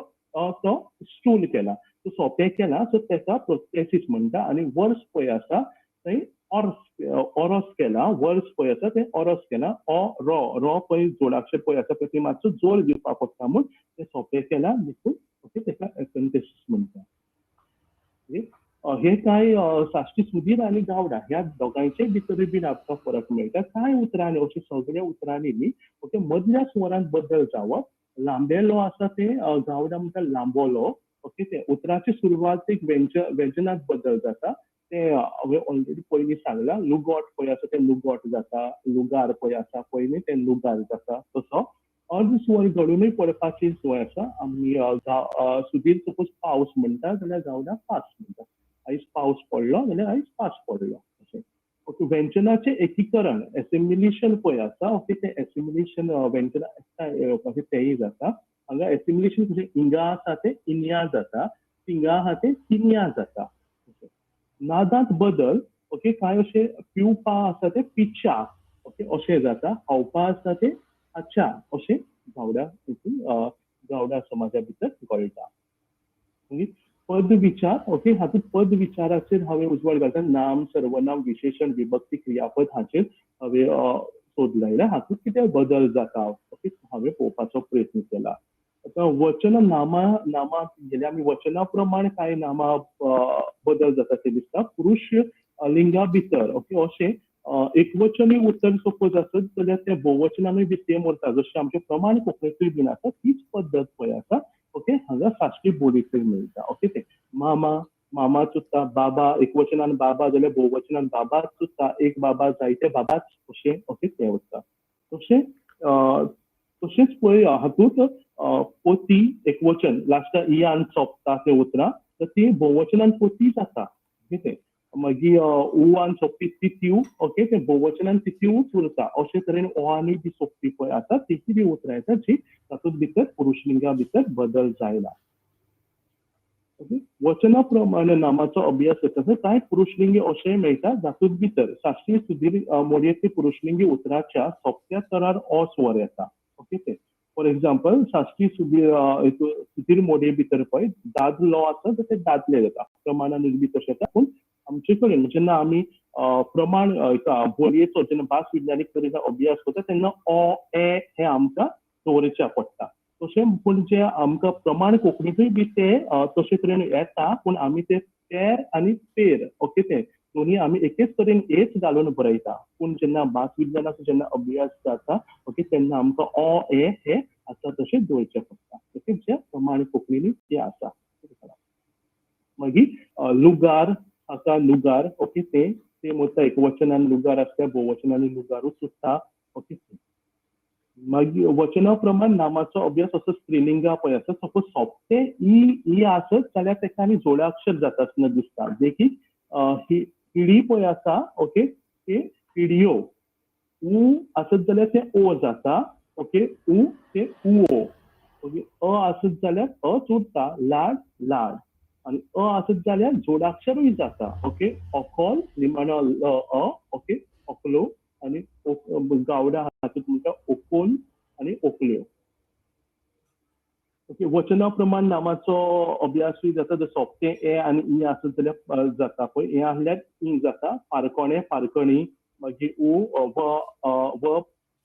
स्टूल केला तो सोंपें केला सो तेका प्रोसेसीस म्हणटा आनी वर्स पळय आसा थंय ओरस केला वर्स पळय आसा तें ओरस केला रो पळय जोडाक्षर पळय आसा पळय ती मातसो जोड दिवपाक पडटा म्हूण तें सोंपें केला देखून ओके तेका एपंथसीस म्हणटा हे काय साश्टी सुधीर आणि गावडा ह्या दोगांचे भितर बीन आमकां फरक मेळटा कांय उतरांनी अशें सगळ्या उतरांनी न्ही ओके मदल्या स्वरांत बदल जावप लांबेलो आसा ते गावडा म्हणटा लांबोलो ओके ते उतराची सुरवात एक व्यंजनात बदल जाता ते हांवें ऑलरेडी पयलीं सांगलां लुगॉट पळय आसा ते लुगॉट जाता लुगार पळय आसा पयलीं ते लुगार जाता तसो अर्द स्वर घडूनय पडपाची सोय आसा आमी सुधीर सपोज पावस म्हणटा जाल्यार गावडा पास म्हणटा आयज पावस पडलो जाल्यार आयज पास पडलो अशें ओके व्यंजनाचें एकीकरण एसिमिलेशन पळय आसा ओके ते एसिमिलेशन व्यंजना एकठांय येवपाचें तेंय जाता हांगा एसिमिलेशन म्हणजे इंगा आसा ते इन्या जाता तिंगा आहा ते तिन्या जाता नादांत बदल ओके कांय अशे पिवपा आसा ते पिच्या ओके अशें जाता खावपा आसा ते अच्छा अशें गावडा समाजा भितर कळटा पद विचार ओके हातूंत पद विचाराचेर हांवें उजवाड घालता नाम सर्वनाम विशेषण विभक्ती क्रियापद हाचेर हांवें सोद लायला हातूंत कितें बदल जाता ओके हांवें पळोवपाचो प्रयत्न केला आतां वचन नामा गेल्यार आमी वचना प्रमाण कांय नामा बदल जाता ते दिसता पुरुश लिंगा भितर ओके अशें एकवचनी उतर सपोज आसत जाल्यार ते भोववचनानूय बी सेम उरता जशें आमचे प्रमाण कोंकणीतूय बीन आसा तीच पद्दत पळय आसा ओके हांगा साश्टी बोलीचेर मेळटा ओके ते मामा मामा चुत्ता बाबा एकवचनान बाबा जाल्यार भोववचनान बाबा चुत्ता एक बाबा जायते बाबाच अशें ओके ते उरता तशेंच पळय हातूंत पोती एकवचन लास्टाक इयान सोंपता ते उतरां तर ती भोववचनान पोती जाता ओके ते मागीर उवान सोंपपी तित्यू ओके ते भोववचनान तित्यूच उरता अशे तरेन ओआनी बी सोंपपी पळय आसा तीची बी उतरां येता जी तातूंत भितर पुरुशलिंगा भितर बदल जायना ओके वचना प्रमाण नामाचो अभ्यास करता कांय पुरुशलिंगी अशेंय मेळटा जातूंत भितर साश्टी सुधीर मोडयेंतली पुरुशलिंगी उतराच्या सोंपत्या तरार अ स्वर येता ओके ते फॉर एग्जाम्पल साश्टी सुधीर मोडये भितर पळय दादलो आसा तर ते दादले जाता प्रमाणान बी तशें येता पूण आमचे कडेन जेन्ना आमी प्रमाण बोलयेचो जेन्ना भास विज्ञानीक तरेचो अभ्यास करता तेन्ना अ ए हे आमकां दवरचें पडटा तशें पूण जे आमकां प्रमाण कोंकणीतूय बी ते तशे तरेन येता पूण आमी ते पेर आनी पेर ओके ते दोनी आमी एकेच तरेन एच घालून बरयता पूण जेन्ना भास विज्ञानाचो जेन्ना अभ्यास जाता ओके तेन्ना आमकां अ ए हे आसा तशें दवरचें पडटा ओके जे प्रमाण कोंकणीनी ते आसा मागीर लुगार हाका लुगार ओके ते म्हणटा एकवचनान लुगार आसता भोववचनान लुगारूच सुद्धा ओके मागीर वचना प्रमाण नामाचो अभ्यास असो स्त्रीलिंगा पळय आसा सपोज सोंपते ई आसत जाल्यार तेका आमी जोडाक्षर जाता आसतना दिसता देखीक हिडी पळय आसा ओके ते हिडियो उ आसत जाल्यार ते ओ जाता ओके उ ते उओ ओके आसत जाल्यार अच उरता लाड लाड आणि आसत जाल्यार जोडाक्षरूय जाता ओके अकोल निमाणो ओके अकलो आणि गावडा हातूंत म्हणटा ओकोल आणि ओकल्यो ओके वचना प्रमाण नामाचो अभ्यासूय जाता जर सोंपते ए आनी ई आसत जाल्यार जाता पळय ए आहल्यार ई जाता फारकोणे फारकणी मागीर उ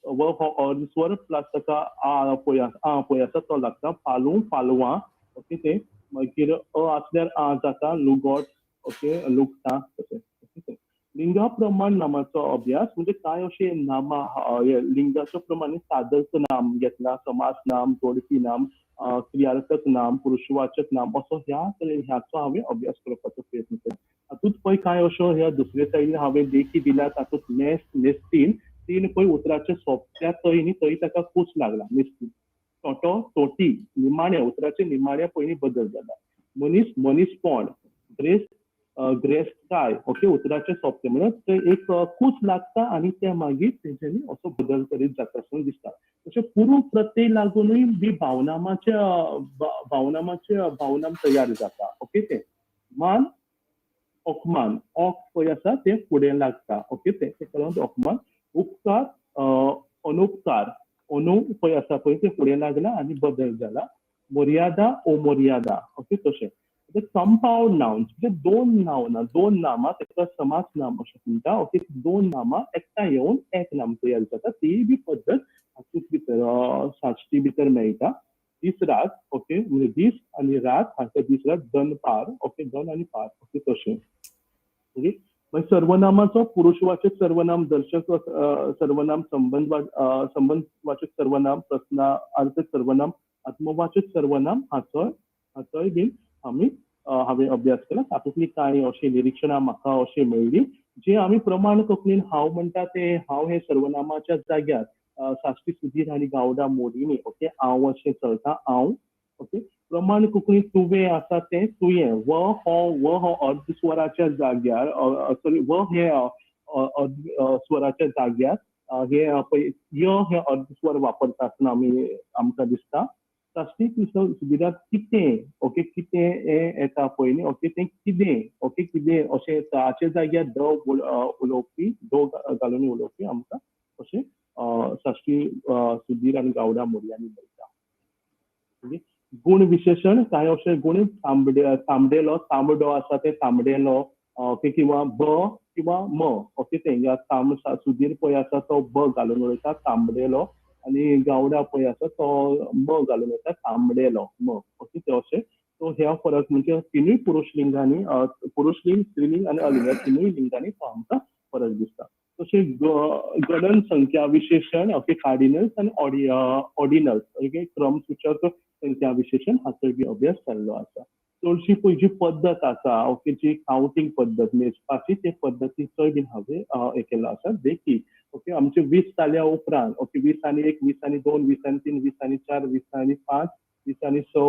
व हो अर्धस्वर प्लस ताका आ पळय आसा तो लागता पालू पालवां ओके ते मागीर आसल्यार आ जाता लुगोट ओके लुगटा तशें लिंगा प्रमाण नामाचो अभ्यास म्हणजे काय अशे नामा लिंगाच्या प्रमाणे सादर्थ नाम घेतला समास नाम जोडपी नाम क्रियार्थक नाम पुरुषवाचक नाम असो ह्याचो हांवें अभ्यास करपाचो प्रयत्न केला हातूंत पळय काय अश्यो ह्या दुसरे सायडीन हांवें देखी दिल्या तातूंत नेस्त नेस्तीन तीन पळय उतराचे सोंपत्या तय न्ही थंय ताका कूस लागला नेस्तीन तोटो तोटी निमाण्या उतराचे निमाण्या पयलीं बदल जाला मनीस मनीसपण ग्रेस्त ग्रेस्त काय ओके उतराचे सोंपते म्हणून थंय एक कूस लागता आनी ते मागीर तेंच्यांनी असो बदल करीत जाता असो दिसता तशें पूर्व प्रत्यय लागूनय बी भावनाम तयार जाता ओके ते मान ओकमान ओक पळय आसा ते फुडें लागता ओके ते लागून ओकमान उपकार अनुपकार अनु पळय आसा पळय ते फुडें लागला आनी बदल जाला मर्यादा अमर्यादा ओके तशें कंपाउंड नाउन्स म्हणजे दोन नामां ताका समास नाम अशें म्हणटा ओके दोन नामां एकठांय येवन एक नाम तयार जाता ती बी पद्दत हातूंत भितर साश्टी भितर मेळटा दीस रात ओके म्हणजे दीस आणि रात हांचे दीस रात दन पार ओके दन आणि पार ओके तशें ओके मागीर सर्वनामाचो पुरुषवाचक सर्वनाम दर्शक सर्वनाम संबंधवाचक सर्वनाम प्रश्नार्थक सर्वनाम आत्मवाचक सर्वनाम हाचोय बीन आमी हांवें अभ्यास केला तातूंतली कांय अशी निरीक्षणां म्हाका अशी मेळ्ळी जे आमी प्रमाण कोंकणीन हांव म्हणटा ते हांव हे सर्वनामाच्या जाग्यार साश्टी सुधीर आनी गावडा मोडींनी ओके हांव अशें चलता हांव ओके प्रमाण कोंकणी तुवें आसा तें तुयें व हो अर्धस्वराच्या जाग्यार सॉरी व हे स्वराच्या जाग्यार हे पळय य हे अर्धस्वर वापरता आसतना आमकां दिसता साश्टी सुधिराक कितें ओके कितें हें येता पळय न्ही ओके तें कितें ओके कितें अशें ताचे जाग्यार द उलोवपी दो घालून उलोवपी आमकां अशें साश्टी सुधीर आनी गावडा मोडयांनी मेळटा गुण विशेषण काय अशे गुण तांबडेलो तांबडो आसा ते तांबडेलो ओके किंवा ब किंवा म ओके ते सुधीर पळय आसा तो ब घालून उलयता तांबडेलो आनी गावडा पळय आसा तो म घालून उलयता तांबडेलो म ओके ते अशें सो ह्या फरक म्हणजे तिनूय पुरुषलिंगांनी पुरुषलिंग स्त्रीलिंग आनी अलिंग तिनूय लिंगांनी तो आमकां फरक दिसता तशें गणन संख्या विशेषण ओके कार्डिनल्स आनी ऑर्डिनल्स ओके क्रमसूचक संख्या विशेषण हाचोय बी अभ्यास जाल्लो आसा चडशी पळय जी पद्दत आसा ओके जी कावंटींग पद्दत मेजपाची ते पद्दतीचोय बीन हांवें हें केल्लो आसा देखीक ओके आमचे 20 जाल्या उपरांत ओके 20 आनी 1 20 आनी 2 20 आनी 3 20 आनी 4 20 आनी 5 20 आनी 6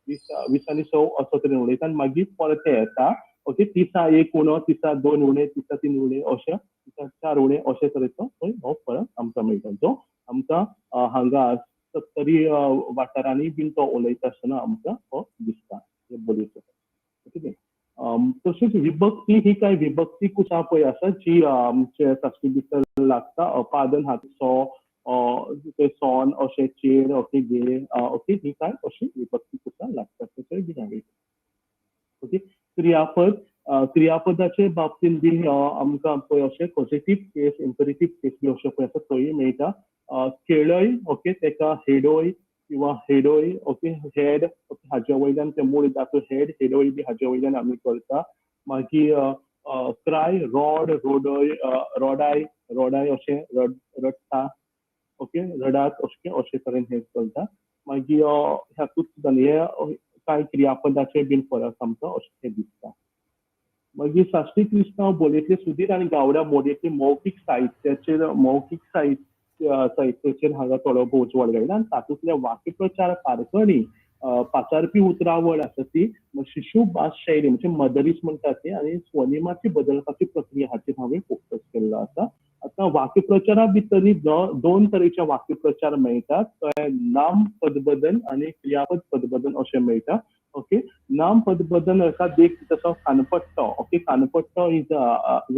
20 आनी 6 असो तरेन उलयता आनी मागीर परते येता ओके 30 1 उणो 30 2 उणे 30 3 उणे अशें 30 4 उणे अशे तरेचो हो फरक आमकां मेळटा जो आमकां हांगा 70 वाठारांनी बीन तो उलयता आसतना आमकां हो दिसता बोलीचो ओके तशेंच विभक्ती ही काय विभक्ती कुसां पळय आसा जी आमचे साश्टी भितर लागता अपादन हाचो ते सोन अशें चेर ओके गे ओके ही काय अशी विभक्ती कुसां लागता तशें बी हांवें ओके क्रियापदाचे बाबतींत बी आमकां पळय अशें पॉझिटिव्ह केस इम्पेरेटिव्ह केस बी अशें पळय आसा तोय मेळटा खेळय ओके तेका हेडोय किंवा हेडोय ओके हेड ओके हाजे वयल्यान ते मूळ जातो हेड हेडोय बी हाजे वयल्यान आमी करता मागीर क्राय रॉड रोडय रोडाय अशें रडटा ओके रडात अशें तरेन हें चलता मागीर ह्यातूंत सुद्दां हे कांय क्रियापदाचे बीन फरक आमकां अशें दिसता मागीर साश्टी क्रिस्तांव बोलयेंतले सुधीर आनी गावडा मोडयेंतले मौखीक साहित्याचेर हांगा थोडो भोवच वळगयला आनी तातूंतले वाक्यप्रचार कारखणी पाचारपी उतरावळ आसा ती शिशू भास शैली म्हणजे मदरीस म्हणटा ती आनी स्वनिमाची बदलपाची प्रक्रिया हाचेर हांवें फोकस केल्लो आसा आतां वाक्यप्रचारा भितर दोन तरेचे वाक्यप्रचार मेळटात नाम पदबदल आनी क्रियापद पदबदल अशें मेळटा ओके नाम पदबदल आसा देख तसो कानपट्टो ओके कानपट्टो इज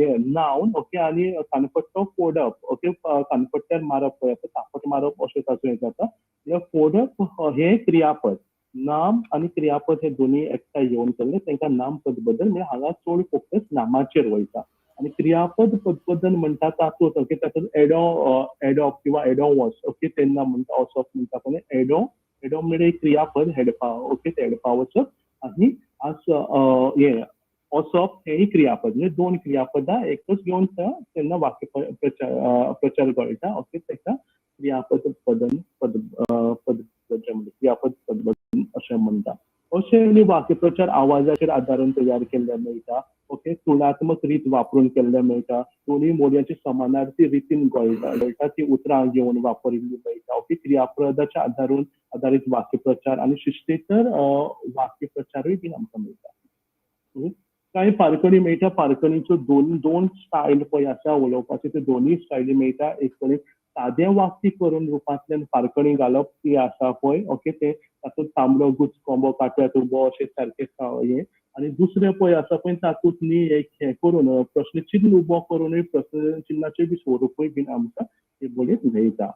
हे नाउन ओके आनी कानपट्टो फोडप ओके कानपट्ट्यार मारप पळय तापट मारप अशें ताचो हें जाता हे फोडप हे क्रियापद नाम आनी क्रियापद हे दोनी एकठांय येवन केल्ले तांकां नाम पदबदल म्हणजे हांगा चड फोकस नामाचेर वयता आनी क्रियापद पदबदल म्हणटा तातूंत ओके तातूंत एडॉप किंवा एडोवस ओके तेन्ना म्हणटा वचप म्हणटा पळय एडो म्हणजे क्रियापद हेडपा ओके ते हेडपा वचप आनी हे वचप हेय क्रियापद म्हणजे दोन क्रियापदां एकच घेवन तेन्ना वाक्य प्रचार कळटा ओके ताका क्रियापद क्रियापद पदबदल अशें म्हणटा अशें वाक्यप्रचार आवाजाचेर आदारून तयार केल्ले मेळटा ओके तुलनात्मक रीत वापरून केल्ले मेळटा दोनूय मोडयांची समानार्थी रितीन गळटा ती उतरां घेवन वापरिल्ली मेळटा ओके क्रियापदाच्या आदारीत वाक्यप्रचार आनी शिश्तेतर वाक्यप्रचारूय बीन आमकां मेळटा कांय पारखणी मेळटा पारखणीच्यो दोन स्टायल पळय आसा उलोवपाच्यो त्यो दोनूय स्टायली मेळटा एक तरेन सादें वाक्यीकरण रुपांतल्यान पारखणी घालप ती आसा पळय ओके ते तातूंत तांबडो गुच कोंबो काट्यात उबो अशें सारकें हें आनी दुसरें पळय आसा पळय तातूंत न्ही एक हें करून प्रश्नचिन्ह उबो करूनय प्रश्नचिन्हाचें बी स्वरुपूय बीन आमकां हे बोलयेंत मेळटा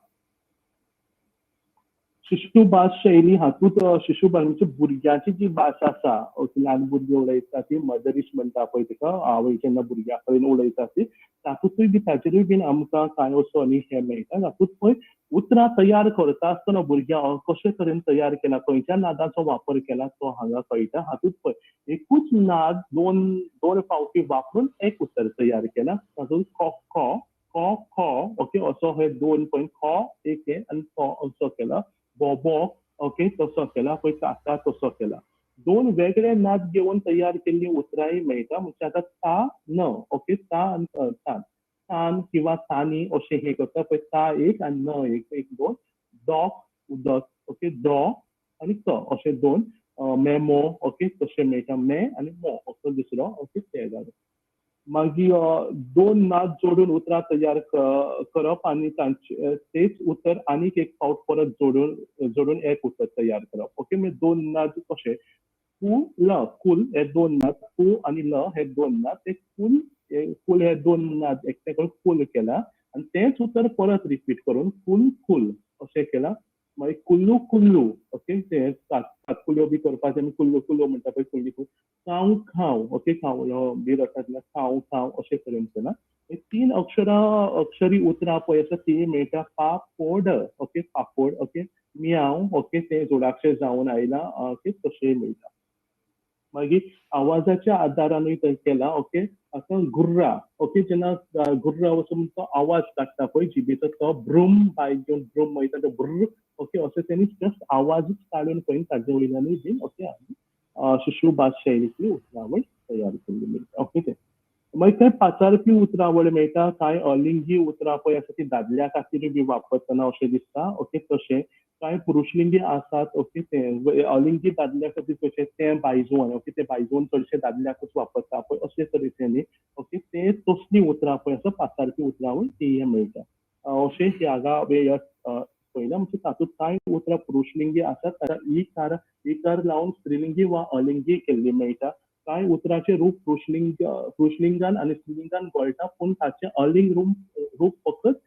शिशु भास शैली हातूंत शिशु भास म्हणजे भुरग्याची जी भास आसा ल्हान भुरगीं उलयता ती मदरिश म्हणटा पळय तिका आवय जेन्ना भुरग्या कडेन उलयता ती तातूंतूय बी ताचेरूय बीन आमकां कांय असो न्ही हे मेळटा तातूंत पळय उतरां तयार करता आसतना भुरग्यां कशे तरेन तयार केला खंयच्या नादाचो वापर केला तो हांगा कळटा हातूंत पळय एकूच नाद दोन फावटी वापरून एक उतर तयार केला तातूंत क ख क ख ओके असो हे दोन पळय ख एक हे आनी क असो केला बोबो ओके तसो केला पळय काका तसो केला दोन वेगळे नाद घेवन तयार केल्ली उतरांय मेळटा म्हणजे आतां ता न ओके ता आनी तान तान किंवा तानी अशें हे करता पळय ता एक आनी न एक एक दोन दोक उदक ओके दो आनी क अशे दोन मेमो ओके तशें मेळटा मे आनी मो असो दुसरो ओके ते जालें मागीर दोन नाद जोडून उतरां तयार करप आनी तांचे तेच उतर आनीक एक फावट परत जोडून एक उतर तयार करप ओके म्हणजे दोन नाद कशे कु ल कुल हे दोन नाद कु आनी ल हे दोन नाद ते कुल हे दोन नाद एकटे करून कुल केला आनी तेच उतर परत रिपीट करून कुल कुल अशें केला मागीर कुल्लू कुल्लू ओके ते कातकुल्यो बी करपाचें आमी कुल्लू कुल्लू म्हणटा पळय कुल्ली खाव खाव ओके खावलो बी रसांतल्या खाव खाव अशें करून केला तीन अक्षरी उतरां पळय आसा ती मेळटा पापोड ओके पापोड ओके मियाव ओके ते जोडाक्षर जावन आयला ओके तशें मेळटा मागीर आवाजाच्या आदारानूय थंय केला ओके आतां गुर्रा ओके जेन्ना गुर्रा वचून तो आवाज काडटा पळय जिबेचो तो ब्रूम बायक घेवन ब्रूम वयता तो ब्र ओके असो तेणी जस्ट आवाजूच काडून पळय ताजे वयल्यानूय बीन ओके शिशु भास शैलीतली उतरावळ तयार केल्ली मेळटा ओके ते मागीर थंय पाचारपी उतरावळ मेळटा कांय अलिंगी उतरां पळय आसा ती दादल्या खातीर बी वापरतना अशें दिसता ओके तशें कांय पुरुषलिंगी आसात ओके ते अलिंगी दादल्या खातीर कशें ते बायजोवन ओके ते बायजोवन चडशे दादल्याकूच वापरता पळय अशे तरेचे ओके ते तसली उतरां पळय आसा पाचारपी उतरावळ ती हे मेळटा अशें हांगा पळयला म्हणजे तातूंत कांय उतरां पुरुषलिंगी आसात इकार लावन स्त्रीलिंगी वा अलिंगी केल्ली मेळटा कांय उतरांचे रूप पुरुषलिंगान आनी स्त्रीलिंगान गळटा पूण ताचे अलिंग रूप फकत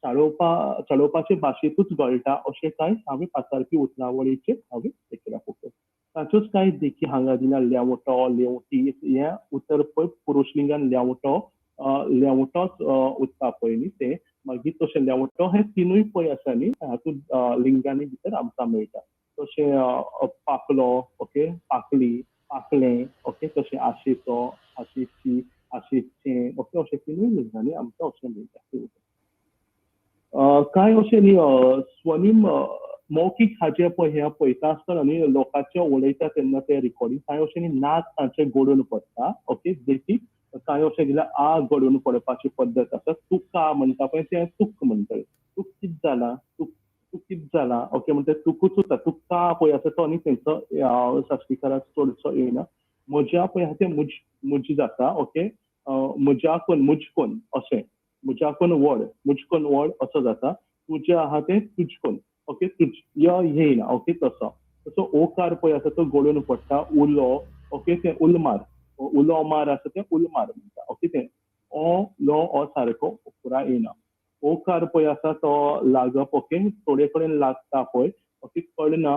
चलोवपाचे भाशेंतूच गळटा अशें कांय हांवें पाचारपी उतरावळीचे हांवें एकरा फकत ताच्योच कांय देखी हांगा दिल्या लेवटो लेवटी हे उतर पळय पुरुषलिंगान लेवटोच उरता पळय न्ही ते मागीर तशें लेवटो हे तिनूय पळय आसा न्ही हातूंत लिंगांनी भितर आमकां मेळटा तशें पाकलो ओके पाकली पाकलें ओके तशें आशेचो आशेची आशेचें ओके अशें तिनूय लिंगांनी आमकां अशें मेळटा कांय अशें न्ही स्वनीम मौखीक हाजे पळय हे पळयता आसतना न्ही लोकांचे उलयता तेन्ना ते रिकॉर्डिंग कांय अशें न्ही नाद तांचे घडोवन पडटा ओके देखीक कांय अशें गेल्यार आ घडोवन पडपाची पद्दत आसा तुका म्हणटा पळय ते तुक म्हणटा तुक कित जाला तुक कित जाला ओके म्हणटा तुकूच उरता तुका पळय आसा तो न्ही तेंचो साश्टीकाराक चडसो येयना म्हज्या पळय आसा तें मुज जाता ओके म्हज्याकून मुजकून अशें म्हज्याकून वड असो जाता तुजें आहा तें तुजकून ओके तुज येयना ओके तसो ओकार पळय आसा तो घडोवन पडटा उलो ओके तें उलो मार आसा तें उलमार म्हणटा ओके तें ओ सारको पुरा येना ओकार पळय आसा तो लागप ओके थोडे कडेन लागता पळय ओके कळना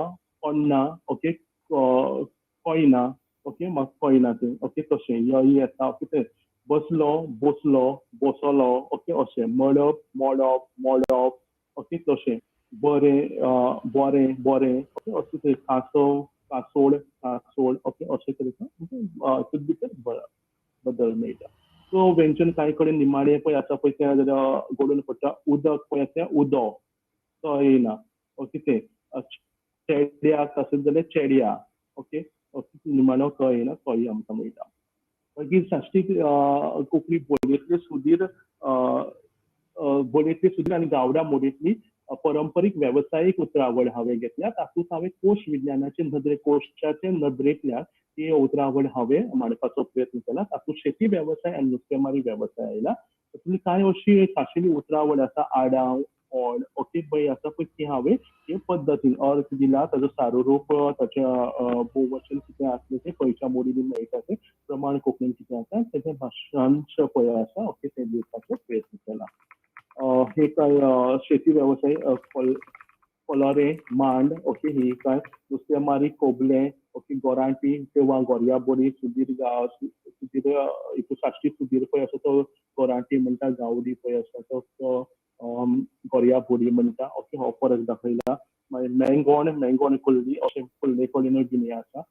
ओके कळना ओके म्हाका कळना तें ओके तशें येता ओके तें बसलो बसलो ओके अशें मोडप ओके तशें बरें ओके अशें तें कासोड ओके अशें तरेचो भितर बदल मेळटा सो व्यंजन कांय कडेन निमाणें पळय आसा पळय तें जाल्यार घडोवन पडटा उदक पळय आसा तें उदो तो येना ओके तें चेड्याक आसत जाल्यार चेड्या ओके निमाणो क येना तोय आमकां मेळटा मागीर साश्टीक कोंकणी बोलयेंतली सुदीर आनी गावडा मोडयेंतली पारंपारीक वेवसायीक उतरावळ हांवें घेतल्या तातूंत हांवें कोश विज्ञानाचे कोशाचे नदरेंतल्यान ही उतरावळ हांवें मांडपाचो प्रयत्न केला तातूंत शेती वेवसाय आनी नुस्तेमारी वेवसाय आयला तातूंतली कांय अशी खाशेली उतरावळ आसा आडाव ओड ओके पळय आसा पळय ती हांवें हे पद्दतीन अर्थ दिला ताजो सारूरूप ताचें बहुवचन कितें आसलें तें खंयच्या मोडींनी मेळटा तें प्रमाण कोंकणीन कितें आसा तेजें भाशांश पळय आसा ओके तें दिवपाचो प्रयत्न केला हे कांय शेती वेवसाय कोलोरे मांड ओके ही काय नुस्तेमारी कोबले ओके गोरांटी किंवा गोरया बोरी सुधीर सुधीर हितू साश्टी सुधीर पळय आसा तो गोरांटी म्हणटा गावडी पळय आसा तो गोरया बोरी म्हणटा ओके हो फरक दाखयला मँगोण कुल्ली अशें कुल्ले कॉलिनूय बीन हें आसा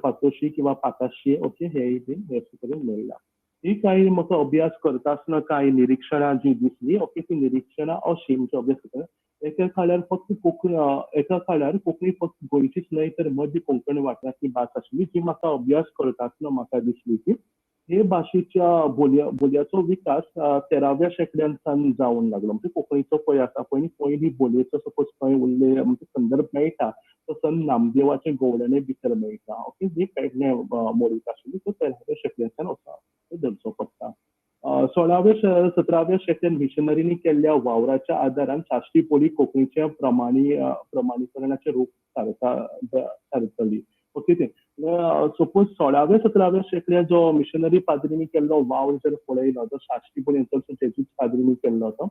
पातोशी किंवा पाताशी ओके हेय बीन हे करून मेळटा ही काही म्हाका अभ्यास करता आसतना काही निरीक्षणां जी दिसली ओके ती निरीक्षणां अशी म्हणजे अभ्यास करता एका काळार फक्त कोंकणी फक्त गोंयचीच न्हय तर मध्य कोंकण वाठारांतली भास आशिल्ली जी म्हाका अभ्यास करता आसतना म्हाका दिसली की हे भाशेच्या बोलयाचो विकास 13व्या शेंकड्यान जावन लागलो म्हणजे कोंकणीचो पळय आसा पयली बोलयेचो सपोज खंय उरले म्हणजे संदर्भ मेळटा तो सन नामदेवाचे गवळणे भितर मेळटा ओके जी पेडणे मोडीत आशिल्ली तो 13व्या शेंकड्याच्यान वता धरचो पडटा 16व्या 17व्या शेंकड्यान मिशनरीनी केल्ल्या वावराच्या आदारान साश्टी बोली कोंकणीच्या प्रमाणीकरणाचे रूप सारतली ओके ते सपोज 16व्या 17व्या शेंकड्यान जो मिशनरी पाद्रीनी केल्लो वावर जर पळयलो तो साश्टी बोलयेचो जेजूत पाद्रीनी केल्लो तो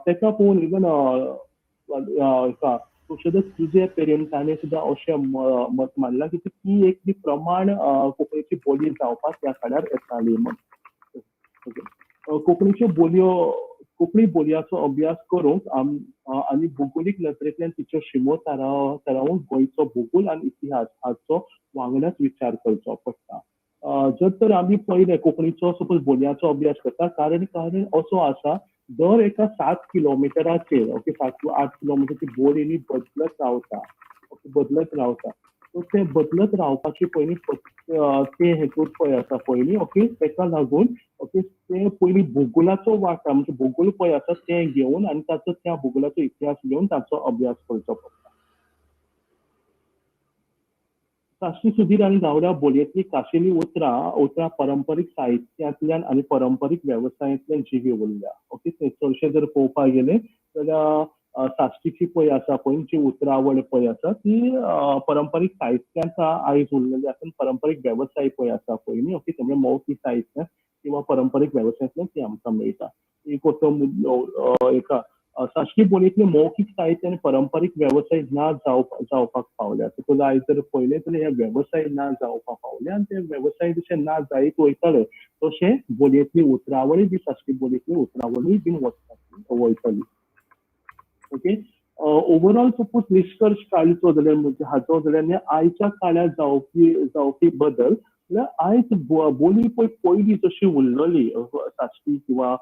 तेका पळोवन इवन तुझे तुझे पेरेंटांनी सुद्धा अशें मत मांडलां की ती एक ती प्रमाण कोंकणीची बोली जावपाक त्या काळार येताली म्हण कोंकणी बोलयाचो अभ्यास करूंक आनी भौगोलीक नदरेंतल्यान तिच्यो शिमो थारावून गोंयचो भूगोल आनी इतिहास हाचो वांगडाच विचार करचो पडटा जर तर आमी पळयलें कोंकणीचो सपोज बोलयाचो अभ्यास करता कारण असो आसा दर एका 7 किलोमिटराचेर ओके 7 to 8 किलोमिटरची बोली बदलत रावता सो ते बदलत रावपाची पयली ते हेतून पळय आसा पयली ओके तेका लागून ओके ते पयली भूगोलाचो वाटा म्हणजे भूगोल पळय आसा ते घेवन आनी ताचो त्या भूगोलाचो इतिहास घेवन ताचो अभ्यास करचो पडटा साश्टी सुधीर आनी गावड्या बोलयेंतली खाशेली उतरां पारंपारीक साहित्यांतल्यान आनी पारंपारीक वेवसायांतल्यान जिवी उरल्या ओके चडशे जर पळोवपाक गेले जाल्यार साश्टीची पळय आसा पळय जी उतरावळ पळय आसा ती पारंपारीक साहित्यांत आयज उरलेली आसा पारंपारीक वेवसाय पळय आसा पळय न्ही ओके म्हणजे मौखिक साहित्य किंवा पारंपारीक वेवसायांतल्यान ती आमकां मेळटा एक एका साश्टी बोलयेंतले मौखिक साहित्य आनी पारंपारीक वेवसाय ना जावपाक पावल्या सपोज आयज जर पळयलें जाल्यार हे वेवसाय ना जावपाक पावले आनी ते वेवसाय जशे ना जायत वयतले तशे बोलयेंतली उतरावळी बी साश्टी बोलयेंतली उतरावळी बीन वयतली ओके ओवरऑल सपोज निश्कर्श काडचो जाल्यार म्हणजे हाचो जाल्यार आयच्या काळार जावपी बदल जाल्यार आयज बोली पयली जशी उरलेली साश्टी किंवा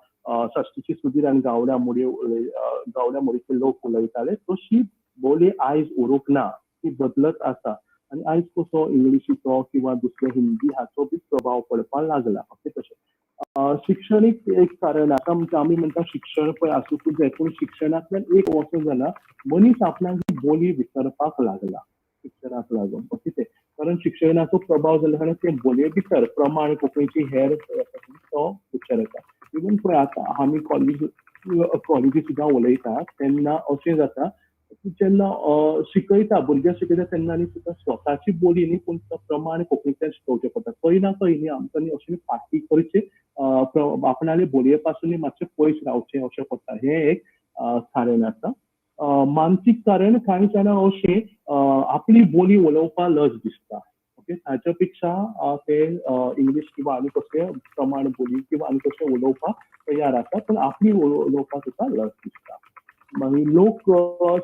साश्टीची सुधीर आनी गावड्या मोडीचे लोक उलयताले तशी बोली आयज उरूंक ना ती बदलत आसा आनी आयज कसो इंग्लिशीचो किंवा दुसरे हिंदी हाचो बी प्रभाव पडपाक लागला ओके तशें शिक्षणीक एक कारण आसा म्हणजे आमी म्हणटा शिक्षण पळय आसूंक जाय पूण शिक्षणांतल्यान एक वचून जाला मनीस आपणाक बोली विसरपाक लागला शिक्षणाक लागून ओके ते कारण शिक्षणाचो प्रभाव जाल्या कारणान ते बोलये भितर प्रमाण कोंकणीची हेर तो पिक्चर येता इवन पळय आतां आमी कॉलेजी सुद्दां उलयता तेन्ना अशें जाता जेन्ना भुरगे शिकयता तेन्ना आनी सुद्दां स्वताची बोली न्ही पूण प्रमाण कोंकणीतल्यान शिकोवचें पडटा खंय ना खंय न्ही आमकां न्ही अशें फाटी करची आपणाले बोलये पासून मातशें पयस रावचें अशें पडटा हें एक कारण आसा मानसीक कारण कांय जाणां अशें आपली बोली उलोवपाक लज दिसता ओके हाच्या पेक्षा ते इंग्लीश किंवा आनी कसले प्रमाण बोली किंवा आनी कसले उलोवपाक तयार आसा पण आपली उलोवपाक सुद्दां लज दिसता मागीर लोक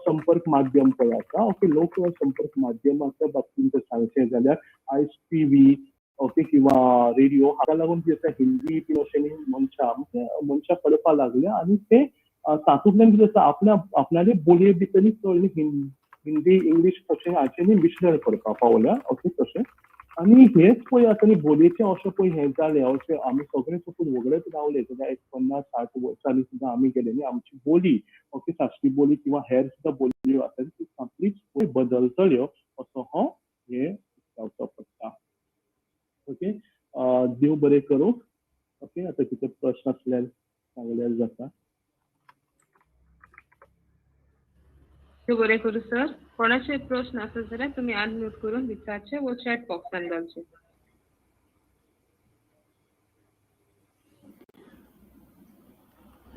संपर्क माध्यम पळय आसा ओके लोक संपर्क माध्यमाच्या बाबतींत जर सांगचें जाल्यार आयज टीव्ही ओके किंवा रेडिओ हाका लागून जी आसा हिंदी बी अशें न्ही मनशां कळपाक लागल्या आनी ते तातूंतल्यान कितें आसा आपणाले बोलये भितर चड हिंदी इंग्लीश तशें हाचें न्ही मिश्रण करपाक पावल्या ओके तशें आनी हेच पळय आतां न्ही बोलयेचें अशें पळय हें जालें अशें आमी सगळे सपोज वगडेच रावले जाल्यार एक 50-60 वर्सांनी सुद्दां आमी गेले न्ही आमची बोली ओके साश्टी बोली किंवा हेर सुद्दां बोलयो आसा ती सामकीच बदलतल्यो असो हो हे जावचो पडटा ओके देव बरें करूं ओके आतां कितें प्रश्न आसल्यार सांगल्यार जाता देव बरें करूं सर कोणाचे प्रश्न आसत जाल्यार तुमी अनम्यूट करून विचारचे व चॅट बॉक्सान घालचे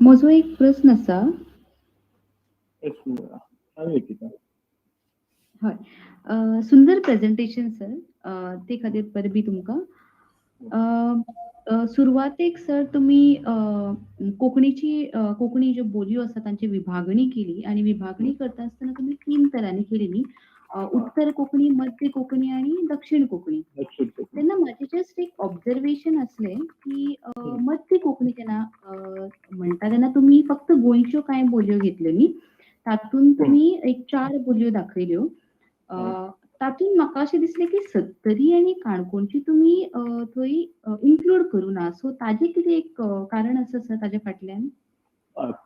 म्हजो एक प्रश्न आसा सांग निकिता. हय सुंदर प्रेजेंटेशन सर ते खातीर परबी तुमकां सुरवातेक सर तुम्ही कोंकणी ज्यो बोलयो आसा तांची विभागणी केली आणि विभागणी करता आसतना तुम्ही 3 तरांनी केली न्ही उत्तर कोंकणी, मध्य कोंकणी आणि दक्षिण कोंकणी. तेन्ना म्हाजें जस्ट एक ऑब्जर्वेशन आसलें की मध्य कोंकणी जेन्ना म्हणटा तेन्ना तुमी फक्त गोंयच्यो कांय बोलयो घेतल्यो न्ही तातूंत तुमी एक 4 बोलयो दाखयल्यो तातूंत म्हाका अशें दिसलें की सत्तरी आनी काणकोणची तुमी थंय इन्क्लूड करूना सो ताजें कितें एक कारण आसा सर ताजे फाटल्यान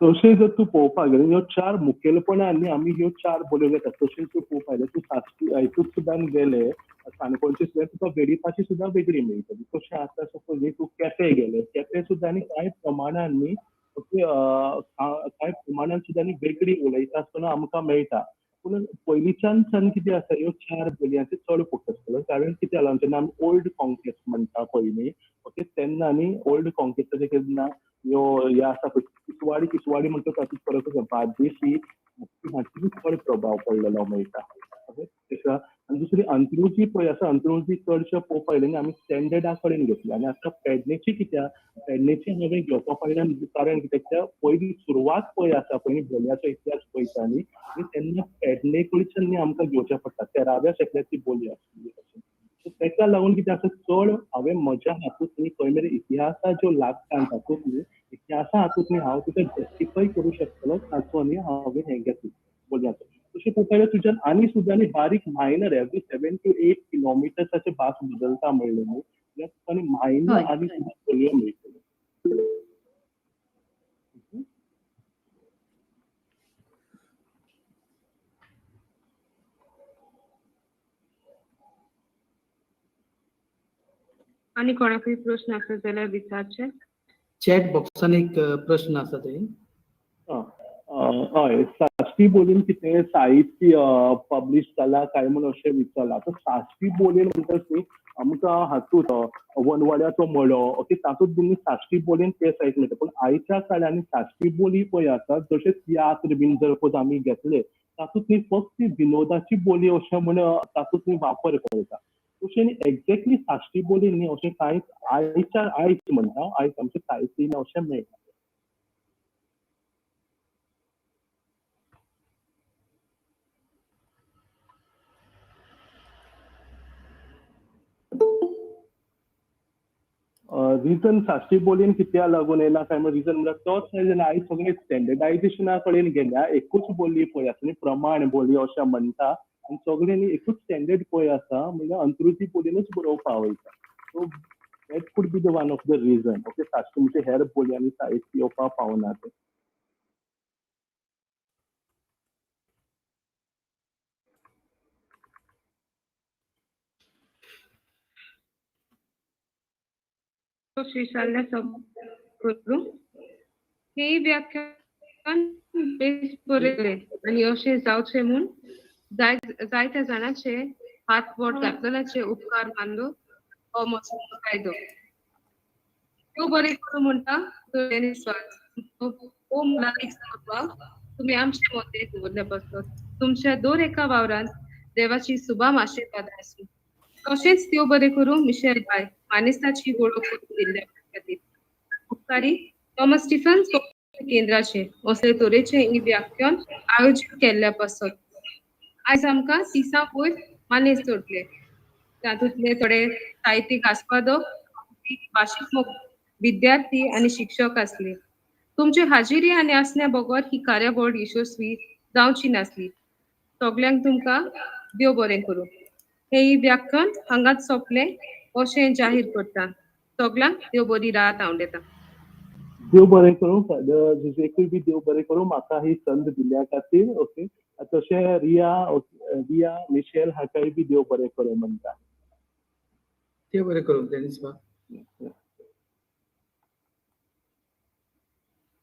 तशें जर तूं पळोवपाक गेलें ह्यो 4 मुखेलपणान आमी ह्यो 4 बोलयो घेतात. तशें तूं पळोवपाक गेलें तूं साश्टी हितूंत सुद्दां गेले काणकोणचे सुद्दां तुका वेडिपाची सुद्दां वेगळी मेळटली. तशें आतां सपोज तूं केपें गेलें केपें सुद्दां न्ही कांय प्रमाणान न्ही कांय प्रमाणान सुद्दां न्ही वेगळी उलयता आसतना आमकां मेळटा. पूण पयलींच्यान कितें आसा ह्यो 4 बोलयांचेर चड फोकस केलो कारण कितें जालां जेन्ना आमी ओल्ड कॉन्केस्ट म्हणटा पळय न्ही ओके तेन्ना न्ही ओल्ड कॉन्केस्टाचे केन्ना ह्यो हे आसा पळय किसवाडी म्हणटा तातूंत फरक आसा बार्देशी हाचो चड प्रभाव पडलेलो मेळटा. ओके आनी दुसरी अंत्रुजी पळय आसा अंत्रुजी चडशे पळोवपाक गेले आमी स्टँडर्डा कडेन घेतली आनी आतां पेडणेची कित्याक पेडणेची हांवें घेवपा फाटल्यान कारण कित्याक पयली सुरवात पळय आसा पळय बोलयाचो इतिहास पळयता न्ही तेन्ना पेडणे कडच्यान न्ही आमकां घेवचें पडटा 13व्या शेंकड्याची बोली आसली. सो ताका लागून कितें आसा चड हांवें म्हज्या हातूंत न्ही खंय मेरेन इतिहासा ज्यो लागता तातूंत न्ही इतिहासा हातूंत न्ही हांव तुका जस्टिफाय करूं शकतलो ताचो न्ही हांवें हें घेतलें बोलयाचो. तशें पळोवपाक गेल्यार तुज्यान आनी सुद्दां न्ही बारीक मायनर एवरी 7 to 8 किलोमिटर्साचे भास बदलता म्हणलें न्ही जाल्यार तुका न्ही मायनर आनी सुद्दां बोलयो मेळटल्यो. आणि कोणाकय प्रश्न आसत जाल्यार विचारचे. चॅट बॉक्सान एक प्रश्न आसा थंय. हय साश्टी बोलीन कितें साहित्य पब्लीश जाला काय म्हूण अशें विचारलां. आतां साश्टी बोलीन म्हणटच न्ही आमकां हातूंत वनवाड्याचो मळो ओके तातूंत बीन साश्टी बोलीन ते साहित्य मेळटा. पूण आयच्या काळांनी साश्टी बोली पळय आसा जशें तियात्र बीन जर पळय आमी घेतले तातूंत न्ही फक्त विनोदाची बोली अशें म्हण तातूंत न्ही वापर करता. तशें न्ही एक्झॅक्टली साश्टी बोलीन न्ही अशें कांयच आयज म्हणटा आयज आमचें साहित्य अशें मेळटा. रिजन साश्टी बोलीन कित्याक लागून येयला काय म्हण रिजन म्हळ्यार तोच जेन्ना आयज सगळें स्टँडर्डायजेशना कडेन गेल्या एकूच बोली पळय आसा न्ही प्रमाण बोली अशें म्हणटा आनी सगळें न्ही एकूच स्टँडर्ड पळय आसा म्हणल्यार अंत्रुजी बोलीनूच बरोवपा वयता. So that could be the one of the reason okay Salcete म्हणजे हेर बोलयांनी साहित्य येवपा पावना तें. श्रीशाल्या करू हे व्याख्यान बेस बरयलें आनी अशें जावचें म्हूण जायत्या जाणांचे हात बोट घातलेल्याचे उपकार मानलो हो म्हजो कायदो. त्यो बरें करूं म्हणटा हो मला एक सांगपाक तुमी आमचे मते दवरले बसत तुमच्या दर एका वावरांत देवाची सुबाम आशिर्वाद आसूं. तशेंच त्यो बरें करूं मिशेल बाय मानेस्ताची वळख करून दिल्ल्या खातीर. उपकारी थॉमस स्टीफन्स केंद्राचे असले तरेचे ई व्याख्यान आयोजीत केल्ल्या बसत आयज आमकां 30 वयर मानेस जोडले. तातूंतले थोडे साहित्यीक आस्वादक भाशीक विद्यार्थी आनी शिक्षक आसले. तुमची हाजिरी आनी आसण्या बगर ही कार्यावळ यशस्वी जावची नासली. सगल्यांक तुमकां देव बरें करूं. हे व्याख्यान हांगाच सोंपलें अशें जाहीर करता. सगल्यांक देव बरी रात हांव दिता. देव बरें करूं जेजूय बी देव बरें करूं म्हाका ही संद दिल्या खातीर. ओके तशें रिया मिशेल हाकाय बी देव बरें करूं म्हणटा. देव बरें करूं देनीस बा.